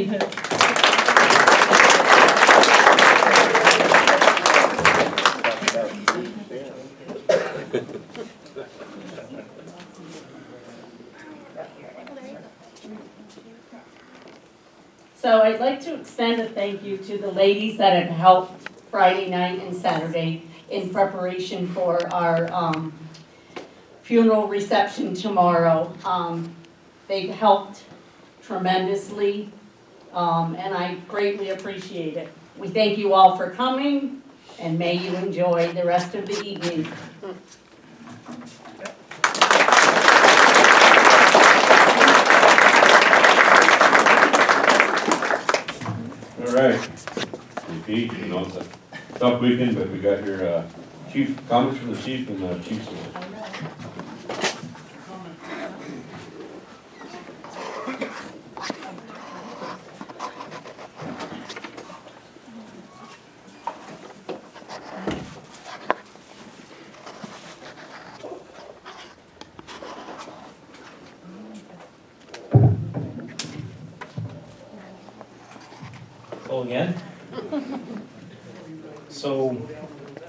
So I'd like to extend a thank you to the ladies that have helped Friday night and Saturday in preparation for our funeral reception tomorrow. They've helped tremendously, and I greatly appreciate it. We thank you all for coming, and may you enjoy the rest of the evening. All right. Pete, you know, it's a tough weekend, but we got your chief comments from the chief and the chief's award. Hello again. So, I'm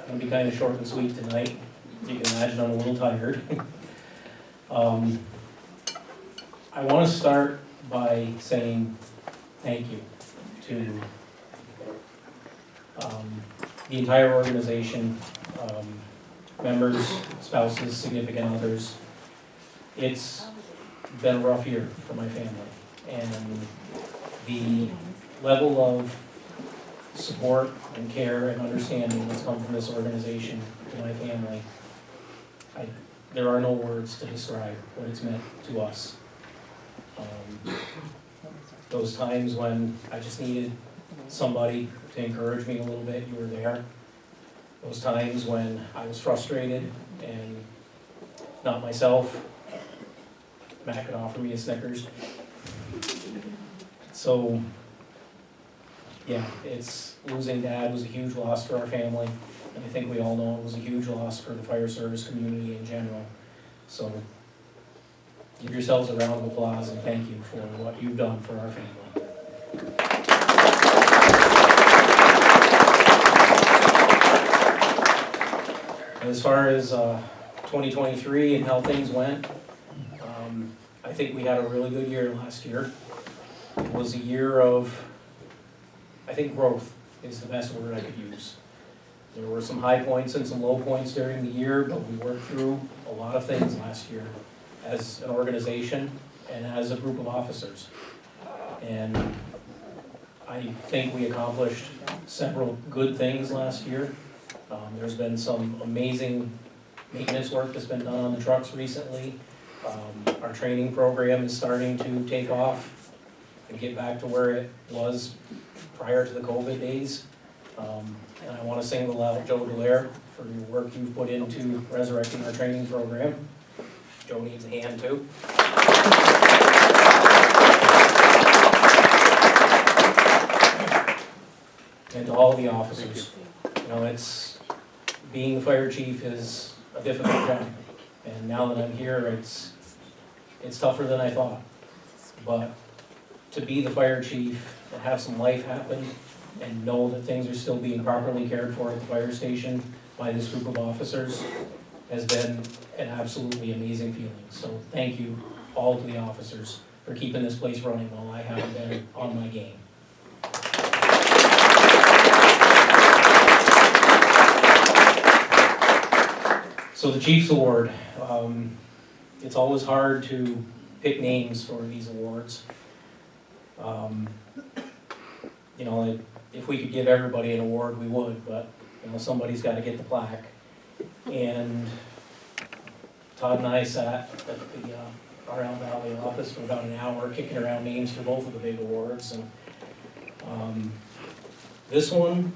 gonna be kind of short and sweet tonight. As you can imagine, I'm a little tired. I want to start by saying thank you to the entire organization, members, spouses, significant others. It's been a rough year for my family, and the level of support and care and understanding that's come from this organization to my family, there are no words to describe what it's meant to us. Those times when I just needed somebody to encourage me a little bit, you were there. Those times when I was frustrated and not myself, Matt could offer me a Snickers. So, yeah, losing Dad was a huge loss for our family, and I think we all know it was a huge loss for the fire service community in general. So, give yourselves a round of applause and thank you for what you've done for our family. As far as 2023 and how things went, I think we had a really good year last year. It was a year of, I think, growth is the best word I could use. There were some high points and some low points during the year, but we worked through a lot of things last year as an organization and as a group of officers. And I think we accomplished several good things last year. There's been some amazing maintenance work that's been done on the trucks recently. Our training program is starting to take off and get back to where it was prior to the COVID days. And I want to single out Joe Dallaire for your work you've put into resurrecting our training program. Joe needs a hand too. And to all the officers. You know, being a fire chief is a difficult job. And now that I'm here, it's tougher than I thought. But to be the fire chief and have some life happen and know that things are still being properly cared for at the fire station by this group of officers has been an absolutely amazing feeling. So thank you all to the officers for keeping this place running while I haven't been on my game. So the Chiefs Award, it's always hard to pick names for these awards. You know, if we could give everybody an award, we would, but, you know, somebody's gotta get the plaque. And Todd and I sat at the RL Valley office for about an hour, kicking around names for both of the big awards, and this one,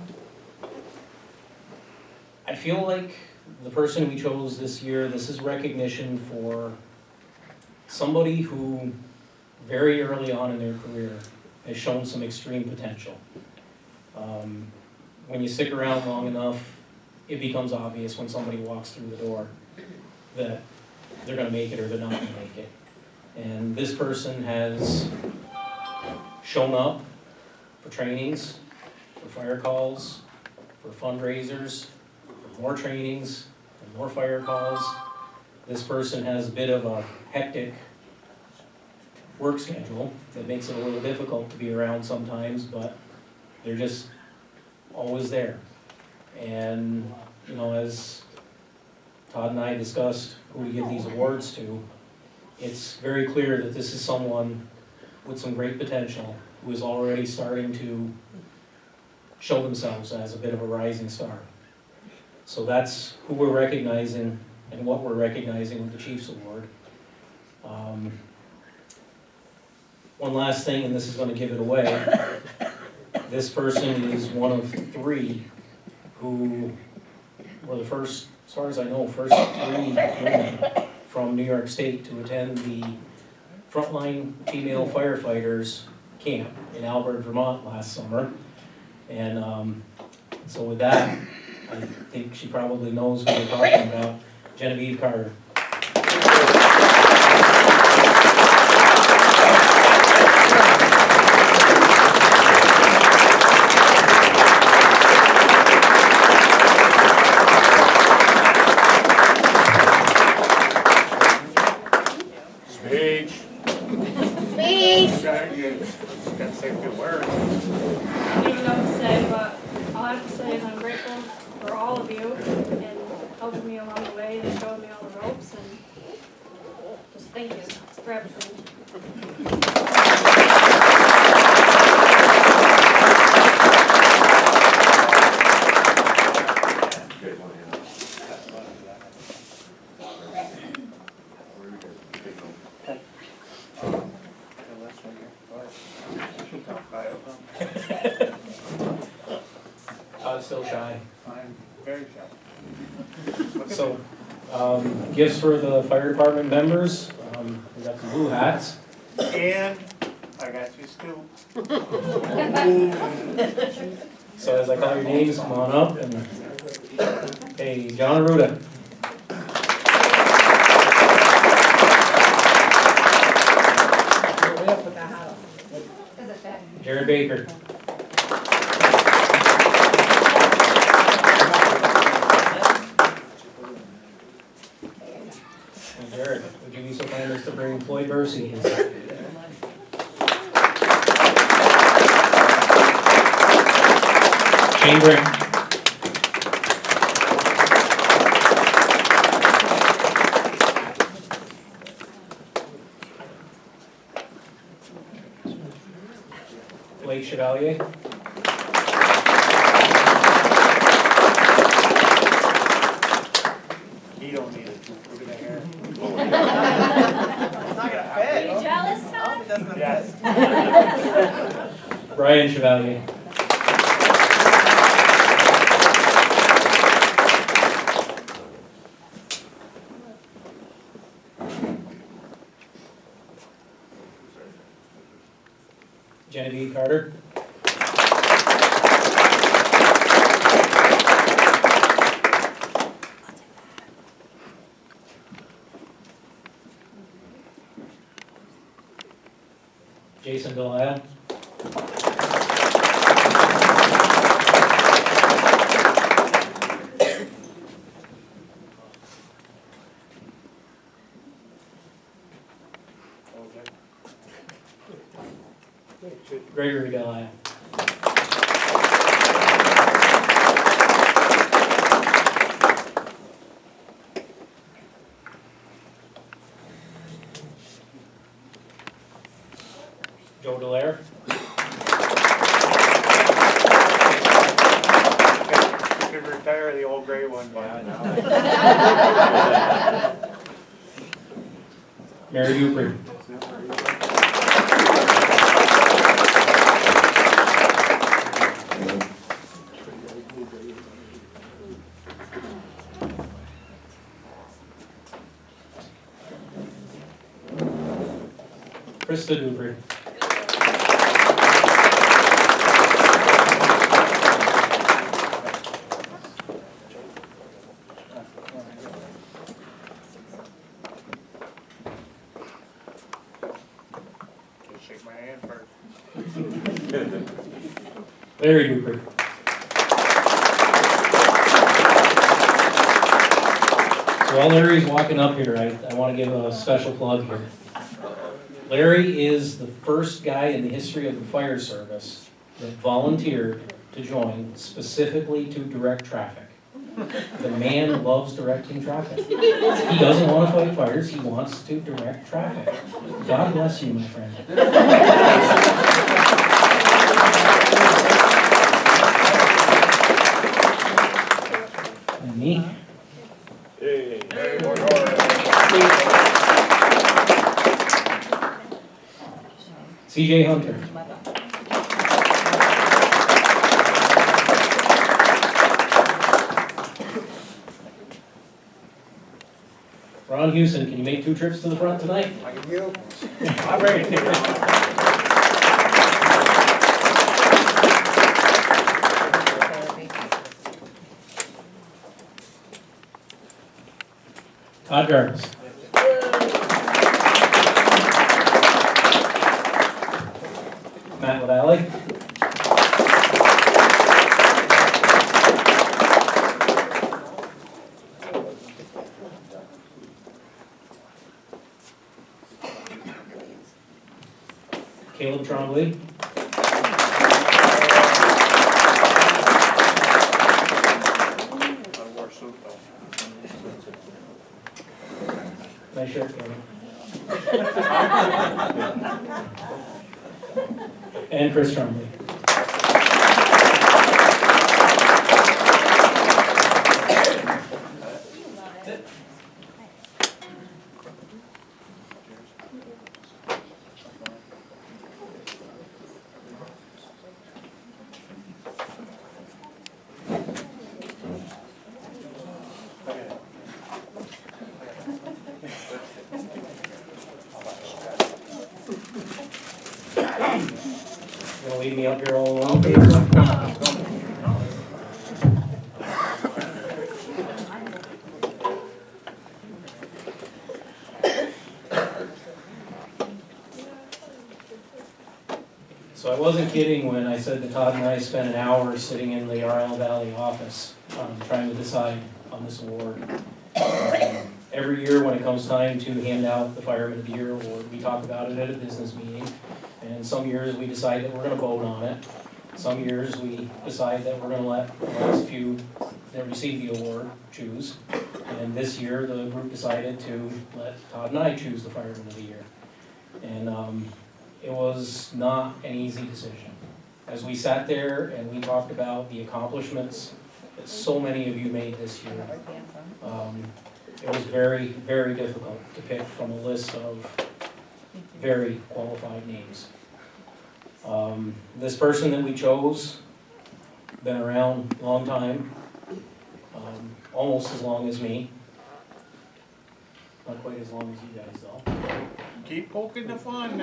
I feel like the person we chose this year, this is recognition for somebody who very early on in their career has shown some extreme potential. When you stick around long enough, it becomes obvious when somebody walks through the door that they're gonna make it or they're not gonna make it. And this person has shown up for trainings, for fire calls, for fundraisers, for more trainings, for more fire calls. This person has a bit of a hectic work schedule that makes it a little difficult to be around sometimes, but they're just always there. And, you know, as Todd and I discussed who we give these awards to, it's very clear that this is someone with some great potential who is already starting to show themselves as a bit of a rising star. So that's who we're recognizing and what we're recognizing with the Chiefs Award. One last thing, and this is going to give it away. This person is one of 3 who were the first, as far as I know, first 3 women from New York State to attend the Frontline Female Firefighters Camp in Albert, Vermont last summer. And so with that, I think she probably knows who we're talking about, Genevieve Carter. Speech. Speech. Gotta say a few words. I don't even know what to say, but all I have to say is I'm grateful for all of you and helping me along the way and showing me all the ropes, and just thank you for everything. Todd's still shy. I'm very shy. So, gifts for the fire department members. We got some blue hats. And I got you still. So as I call your names, come on up and, hey, John Aruda. Jared Baker. And Jared, would you be so kind as to bring Floyd Bursey his? Shane Brink. Blake Chevalier. He don't need it. Look at that hair. It's not gonna fit. Are you jealous, I Todd? hope it doesn't fit. Brian Chevalier. Genevieve Carter. Jason Delisle. Gregory Delisle. Joe Delaire. You could retire the old gray one by now. Mary Dupree. Krista Dupree. Just shake my hand first. Larry Dupree. So while Larry's walking up here, I want to give a special plug here. Larry is the first guy in the history of the fire service that volunteered to join specifically to direct traffic. The man loves directing traffic. He doesn't want to fight fires, he wants to direct traffic. God bless you, my friend. And me. CJ Hunter. Ron Houston, can you make 2 trips to the front tonight? Like you? I'm ready to. Todd Jarvis. Matt LaValle. Caleb Trombley. Nice shirt, Caleb. And Chris Trombley. You gonna leave me up here all alone? So I wasn't kidding when I said that Todd and I spent an hour sitting in the RL Valley office trying to decide on this award. Every year when it comes time to hand out the Fireman of the Year award, we talk about it at a business meeting. And some years we decide that we're gonna vote on it. Some years we decide that we're gonna let the last few that receive the award choose. And this year, the group decided to let Todd and I choose the Fireman of the Year. And it was not an easy decision. As we sat there and we talked about the accomplishments that so many of you made this year, it was very, very difficult to pick from a list of very qualified names. This person that we chose, been around a long time, almost as long as me. Not quite as long as you guys though. Keep poking the fun.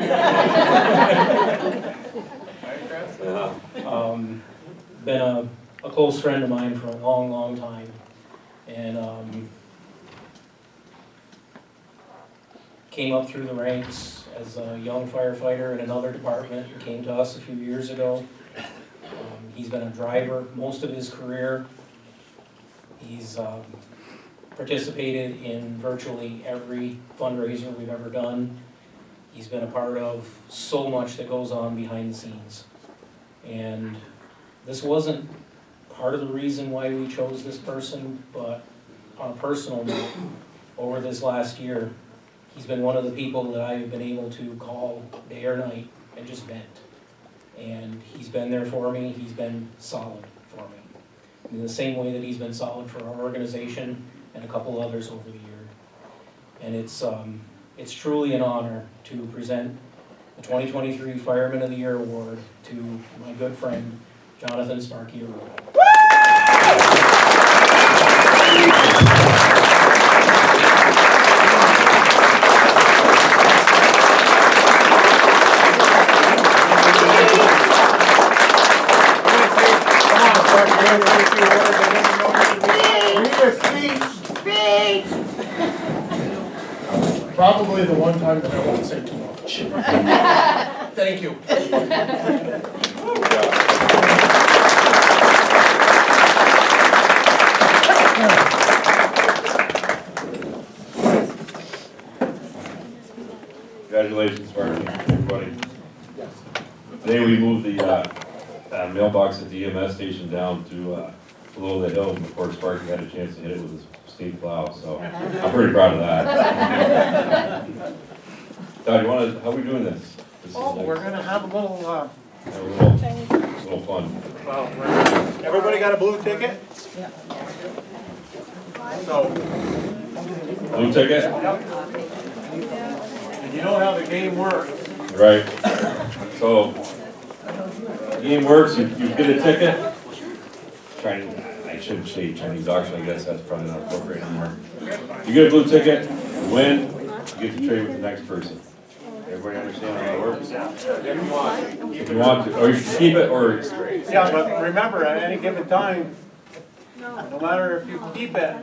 Been a close friend of mine for a long, long time. And came up through the ranks as a young firefighter in another department and came to us a few years ago. He's been a driver most of his career. He's participated in virtually every fundraiser we've ever done. He's been a part of so much that goes on behind the scenes. And this wasn't part of the reason why we chose this person, but on a personal note, over this last year, he's been one of the people that I've been able to call day or night and just vent. And he's been there for me, he's been solid for me. In the same way that he's been solid for our organization and a couple others over the year. And it's truly an honor to present the 2023 Fireman of the Year Award to my good friend, Jonathan Sparky Arroyo. Probably the one time that I won't say too much. Thank you. Congratulations, Sparky, everybody. Today we moved the mailbox at the EMS station down to below the hill, and of course Sparky had a chance to hit it with his steam plow, so I'm pretty proud of that. Todd, how are we doing this? We're gonna have a little, A little fun. everybody got a blue ticket? So, Blue ticket? and you know how the game works. Right. So, the game works, you get a ticket. I shouldn't say Chinese auction, I guess that's probably not appropriate anymore. You get a blue ticket, you win, you get to trade with the next person. Everybody understand how it works? If you want to, or you can keep it, or... Yeah, but remember, at any given time, no matter if you keep it,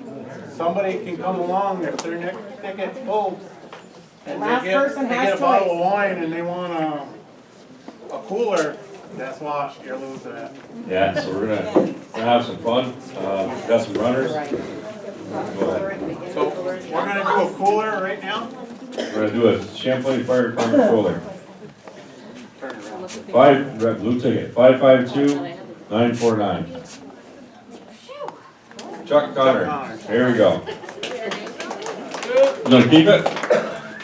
somebody can come along if their next ticket folds. And they get a bottle of wine and they want a cooler, guess what, you're losing it. Yeah, so we're gonna have some fun. Got some runners. Go ahead. So, we're gonna do a cooler right now? We're gonna do a Champlain Fire Department cooler. Blue ticket, 552-949. Chuck Connor, here we go. You gonna keep it?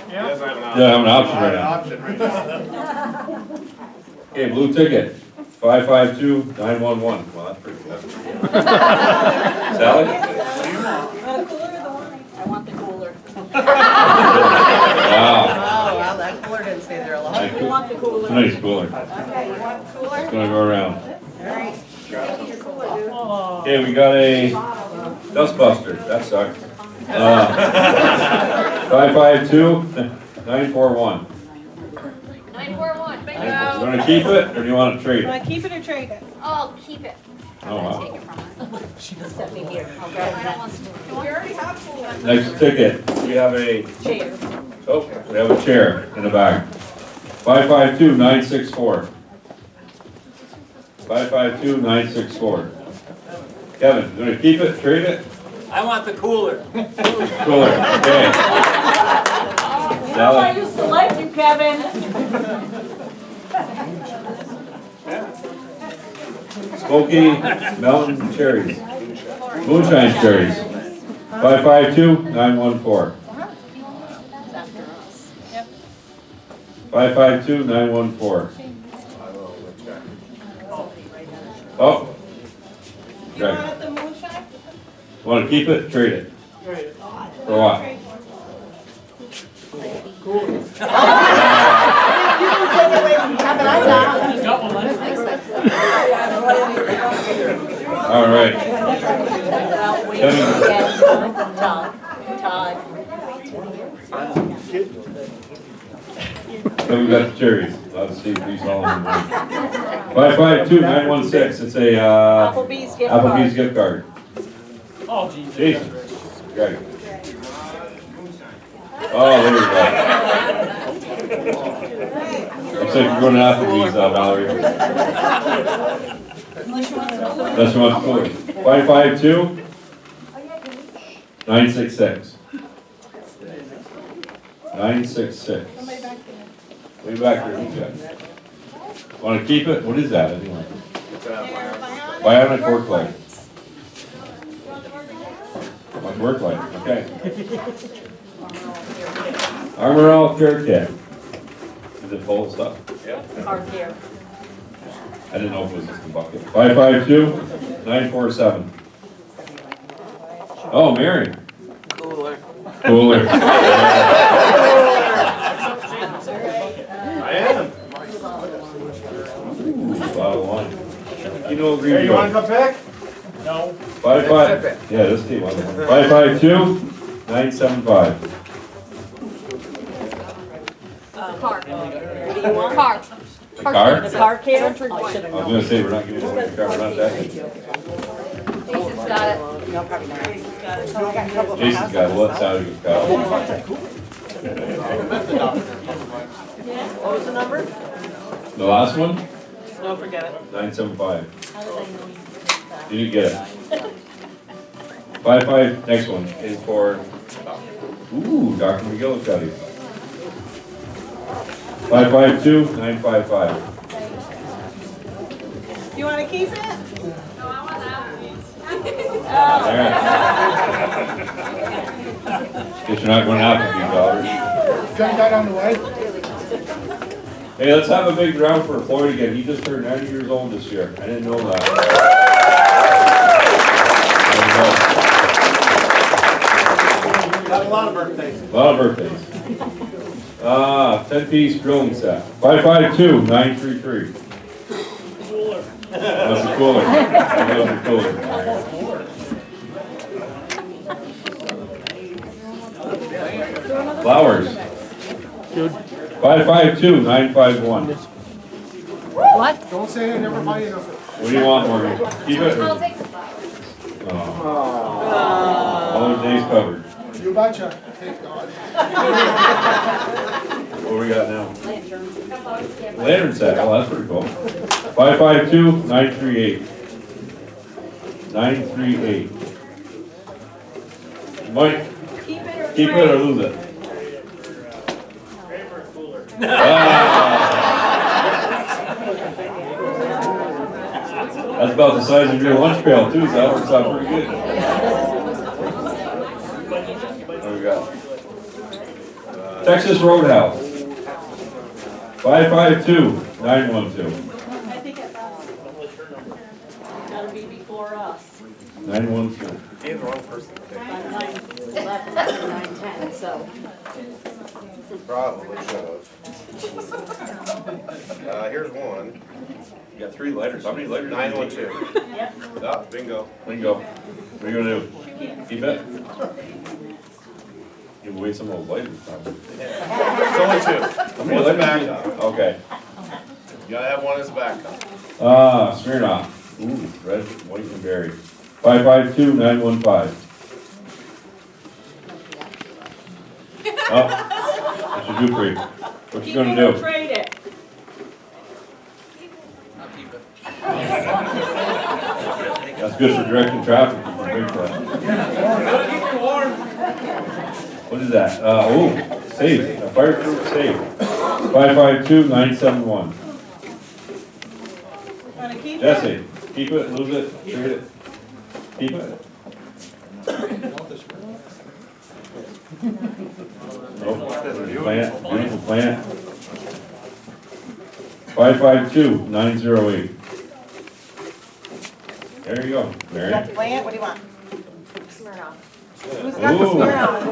Yes, I have an option. Yeah, I have an option right now. Okay, blue ticket, 552-911. Well, that's pretty good. Sally? What do you want? I want the cooler. Wow. Oh, wow, that cooler didn't stay there long. I want the cooler. Nice cooler. Okay, you want cooler? It's gonna go around. All right. Take your cooler, dude. Okay, we got a dustbuster. That sucked. 552-941. 941, bingo. You wanna keep it, or do you wanna trade it? Want to keep it or trade it? I'll keep it. Oh, wow. Take it from her. She just sent me here. I'll grab that. We already have cooler. Next ticket, we have a, Chair. oh, we have a chair in the back. 552-964. 552-964. Kevin, you gonna keep it, trade it? I want the cooler. Cooler, okay. You know I used to like you, Kevin. Smoky Mountain Cherries. Moonshine Cherries. 552-914. 552-914. Oh. You want the moonshine? Want to keep it, trade it? For what? You can take it away from Kevin, I'm not. All right. Todd. Then we got the cherries. Let's see if these all in one. 552-916. It's a Applebee's gift card. Applebee's gift card. Oh, geez. Jason. Great. Oh, there we go. Looks like you're going to Applebee's, Valerie. Unless you want the cooler. 552-966. 966. Way back there, who's that? Want to keep it? What is that anyway? Bionic work light. What work light? Okay. Armor All Care Kit. Is it full of stuff? Car care. I didn't know if it was just a bucket. 552-947. Oh, Mary. Cooler. Cooler. I am. Ooh, a lot of wine. You know, Here, you wanna come back? No. 55, yeah, this team, 552-975. Car. What do you want? Car. A car? The car care? I was gonna say, we're not giving away the car, we're not that good. Jason's got it. No, probably not. Jason's got it. Jason's got it, let's out of his car. What was the number? The last one, No, forget it. 975. How did I know you did that? You didn't get it. 55, next one is for, ooh, Dr. McGillicuddy. 552-955. You wanna keep it? There. Guess you're not going to Applebee's, daughter. Got that on the way? Hey, let's have a big round for Floyd again. He just turned 90 years old this year. I didn't know that. Got a lot of birthdays. A lot of birthdays. 10-piece grilling set. 552-933. That's a cooler. That was a cooler. Flowers. 552-951. What? Don't say I never buy you nothing. What do you want, Morgan? Keep it. I'll take the flowers. Oh. All the days covered. You betcha. Thank God. What do we got now? Lantern set. Oh, that's pretty cool. 552-938. 938. Mike, keep it or lose it. That's about the size of your lunch pail too, so that works out pretty good. What do we got? Texas Roadhouse. 552-912. I think it that'll be before us. 912. He's the wrong person. 9:11, 9:10, so. Probably should have. Here's one. You got 3 lighters. How many lighters? 912. Yep. Oh, bingo. Bingo. What are you gonna do? Keep it? Give away some of those lighters, probably. There's only 2. How many One's lighters? backup. Okay. You gotta have one as backup. Smirnoff. Ooh, red, white, and berry. 552-915. Oh, that's your Dupree. What you gonna do? Trade it. That's good for directing traffic. You can drink that. Keep you warm. What is that? Oh, safe, a fireproof safe. 552-971. Wanna keep it? Jesse, keep it, lose it, trade it. Keep it. Nope. Plant, beautiful plant. 552-908. There you go, You Mary. got the plant? What do you want? Smirnoff. Who's got the Ooh. Smirnoff?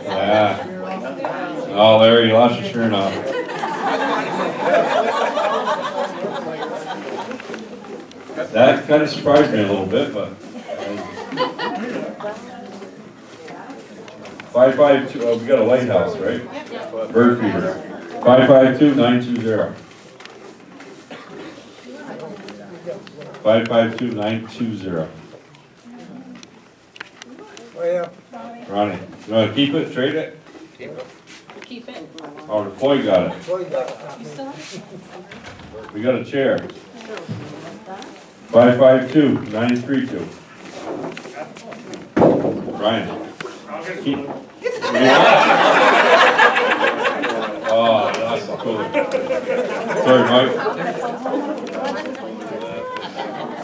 Yeah. Oh, Larry, you lost your shirt off. That kind of surprised me a little bit, but. 552, oh, we got a lighthouse, right? Bird feeder. 552-920. 552-920. Oh, yeah. Ronnie, you wanna keep it, trade it? Keep it. Oh, the Floyd got it. You still have it? We got a chair. 552-932. Ryan. Keep. Oh, that's cool. Sorry, Mike.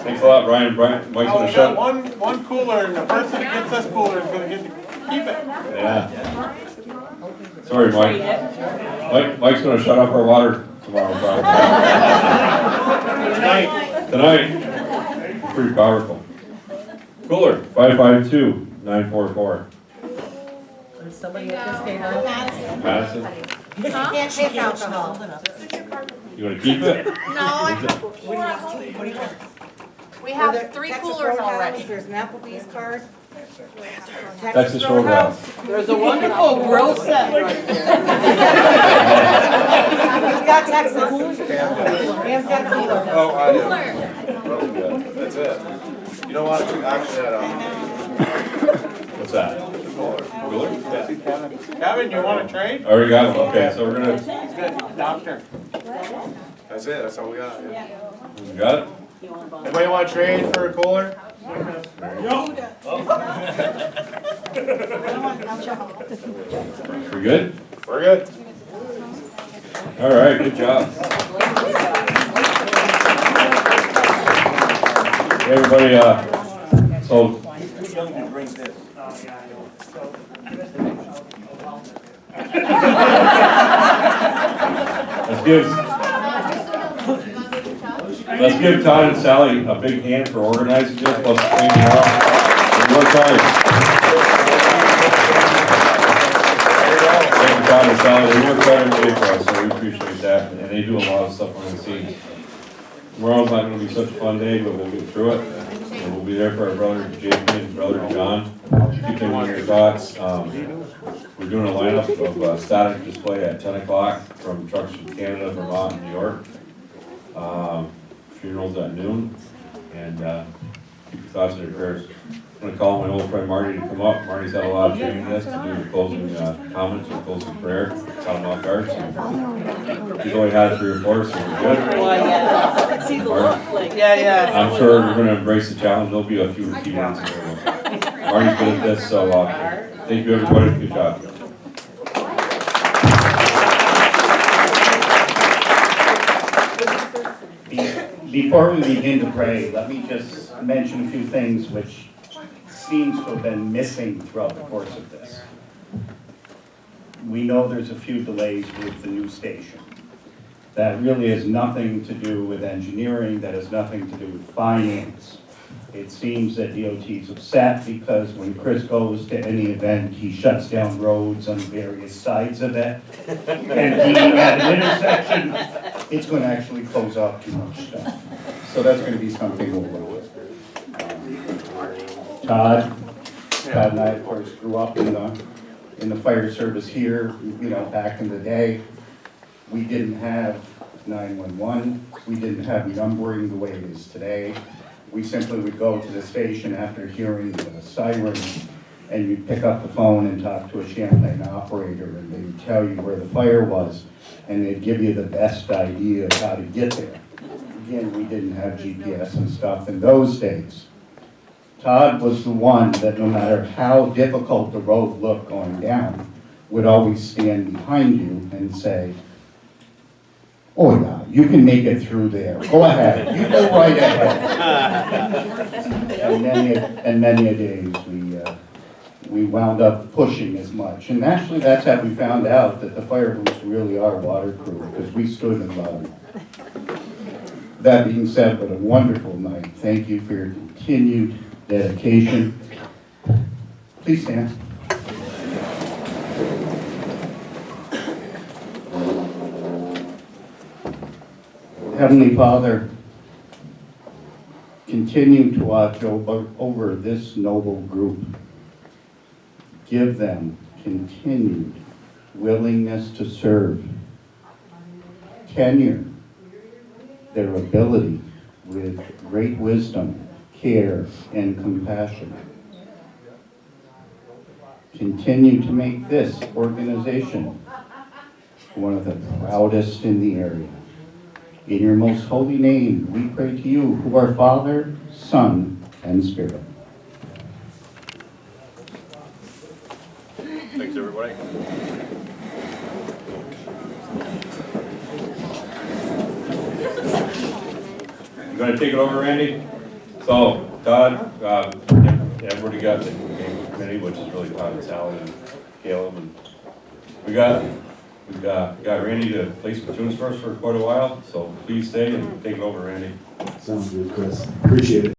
Thanks a lot, Brian. Mike's Oh, gonna we shut. got one cooler, and the person that gets this cooler is gonna get to keep it. Yeah. So Sorry, Mike. Trade it. Mike's gonna shut off our water tomorrow, probably. Tonight. Pretty powerful. Cooler, 552-944. Somebody that just came out. Madison, Can't take alcohol. you wanna keep it? We have 3 coolers already. There's an Applebee's card. Texas Roadhouse. There's a wonderful grill set right there. Who's got Texas? Pam's got a cooler. Oh, I do. That's it. You know what, actually, What's that? Cooler? Kevin, you wanna trade? Already got one, okay, so we're gonna, He's good, doctor. that's it, that's all we got, yeah. you got it? Anybody wanna trade for a cooler? We good? We're good. All right, good job. Hey, everybody, so. Let's give Todd and Sally a big hand for organizing this, plus cleaning it up. They worked hard. Thank you, Todd and Sally. They work hard every day for us, so we appreciate that. And they do a lot of stuff behind the scenes. Tomorrow's not gonna be such a fun day, but we'll get through it. And we'll be there for our brother Jamie and brother John. Keep them in your thoughts. We're doing a lineup of static display at 10 o'clock from trucks from Canada, Vermont, and New York. Funerals at noon, and keep your thoughts and your prayers. I'm gonna call my old friend Marty to come up. Marty's had a lot of training this to do the closing comments or closing prayer. Caught him off guard, so he's only had 3 or 4, so we're good. See the look, like. Yeah. I'm sure we're gonna embrace the challenge. There'll be a few key words in there. Marty's good at this, so thank you everybody. Good job. Before we begin to pray, let me just mention a few things which seems to have been missing throughout the course of this. We know there's a few delays with the new station. That really has nothing to do with engineering, that has nothing to do with finance. It seems that DOT's upset because when Chris goes to any event, he shuts down roads on various sides of it. And he, at an intersection, it's going to actually close off too much stuff. So that's going to be something we'll work with. Todd and I, of course, grew up in the fire service here, back in the day. We didn't have 911. We didn't have numbering the way it is today. We simply would go to the station after hearing the siren, and you'd pick up the phone and talk to a Champlain operator, and they would tell you where the fire was, and they'd give you the best idea of how to get there. Again, we didn't have GPS and stuff in those days. Todd was the one that no matter how difficult the road looked going down, would always stand behind you and say, "Oh yeah, you can make it through there. Go ahead, you go right ahead." And many a days we wound up pushing as much. And actually that's how we found out that the fire boots really are waterproof, because we stood in love. That being said, what a wonderful night. Thank you for your continued dedication. Please stand. Heavenly Father, continue to watch over this noble group. Give them continued willingness to serve, tenure their ability with great wisdom, care, and compassion. Continue to make this organization one of the proudest in the area. In your most holy name, we pray to you, who are Father, Son, and Spirit. Thanks, everybody. You gonna take it over, Randy? So, Todd, everybody got the Banquet committee, which is really Todd and Sally and Caleb and we got Randy to play some tunes for us for quite a while, so please stay and take it over, Randy. Sounds good, Chris. Appreciate it.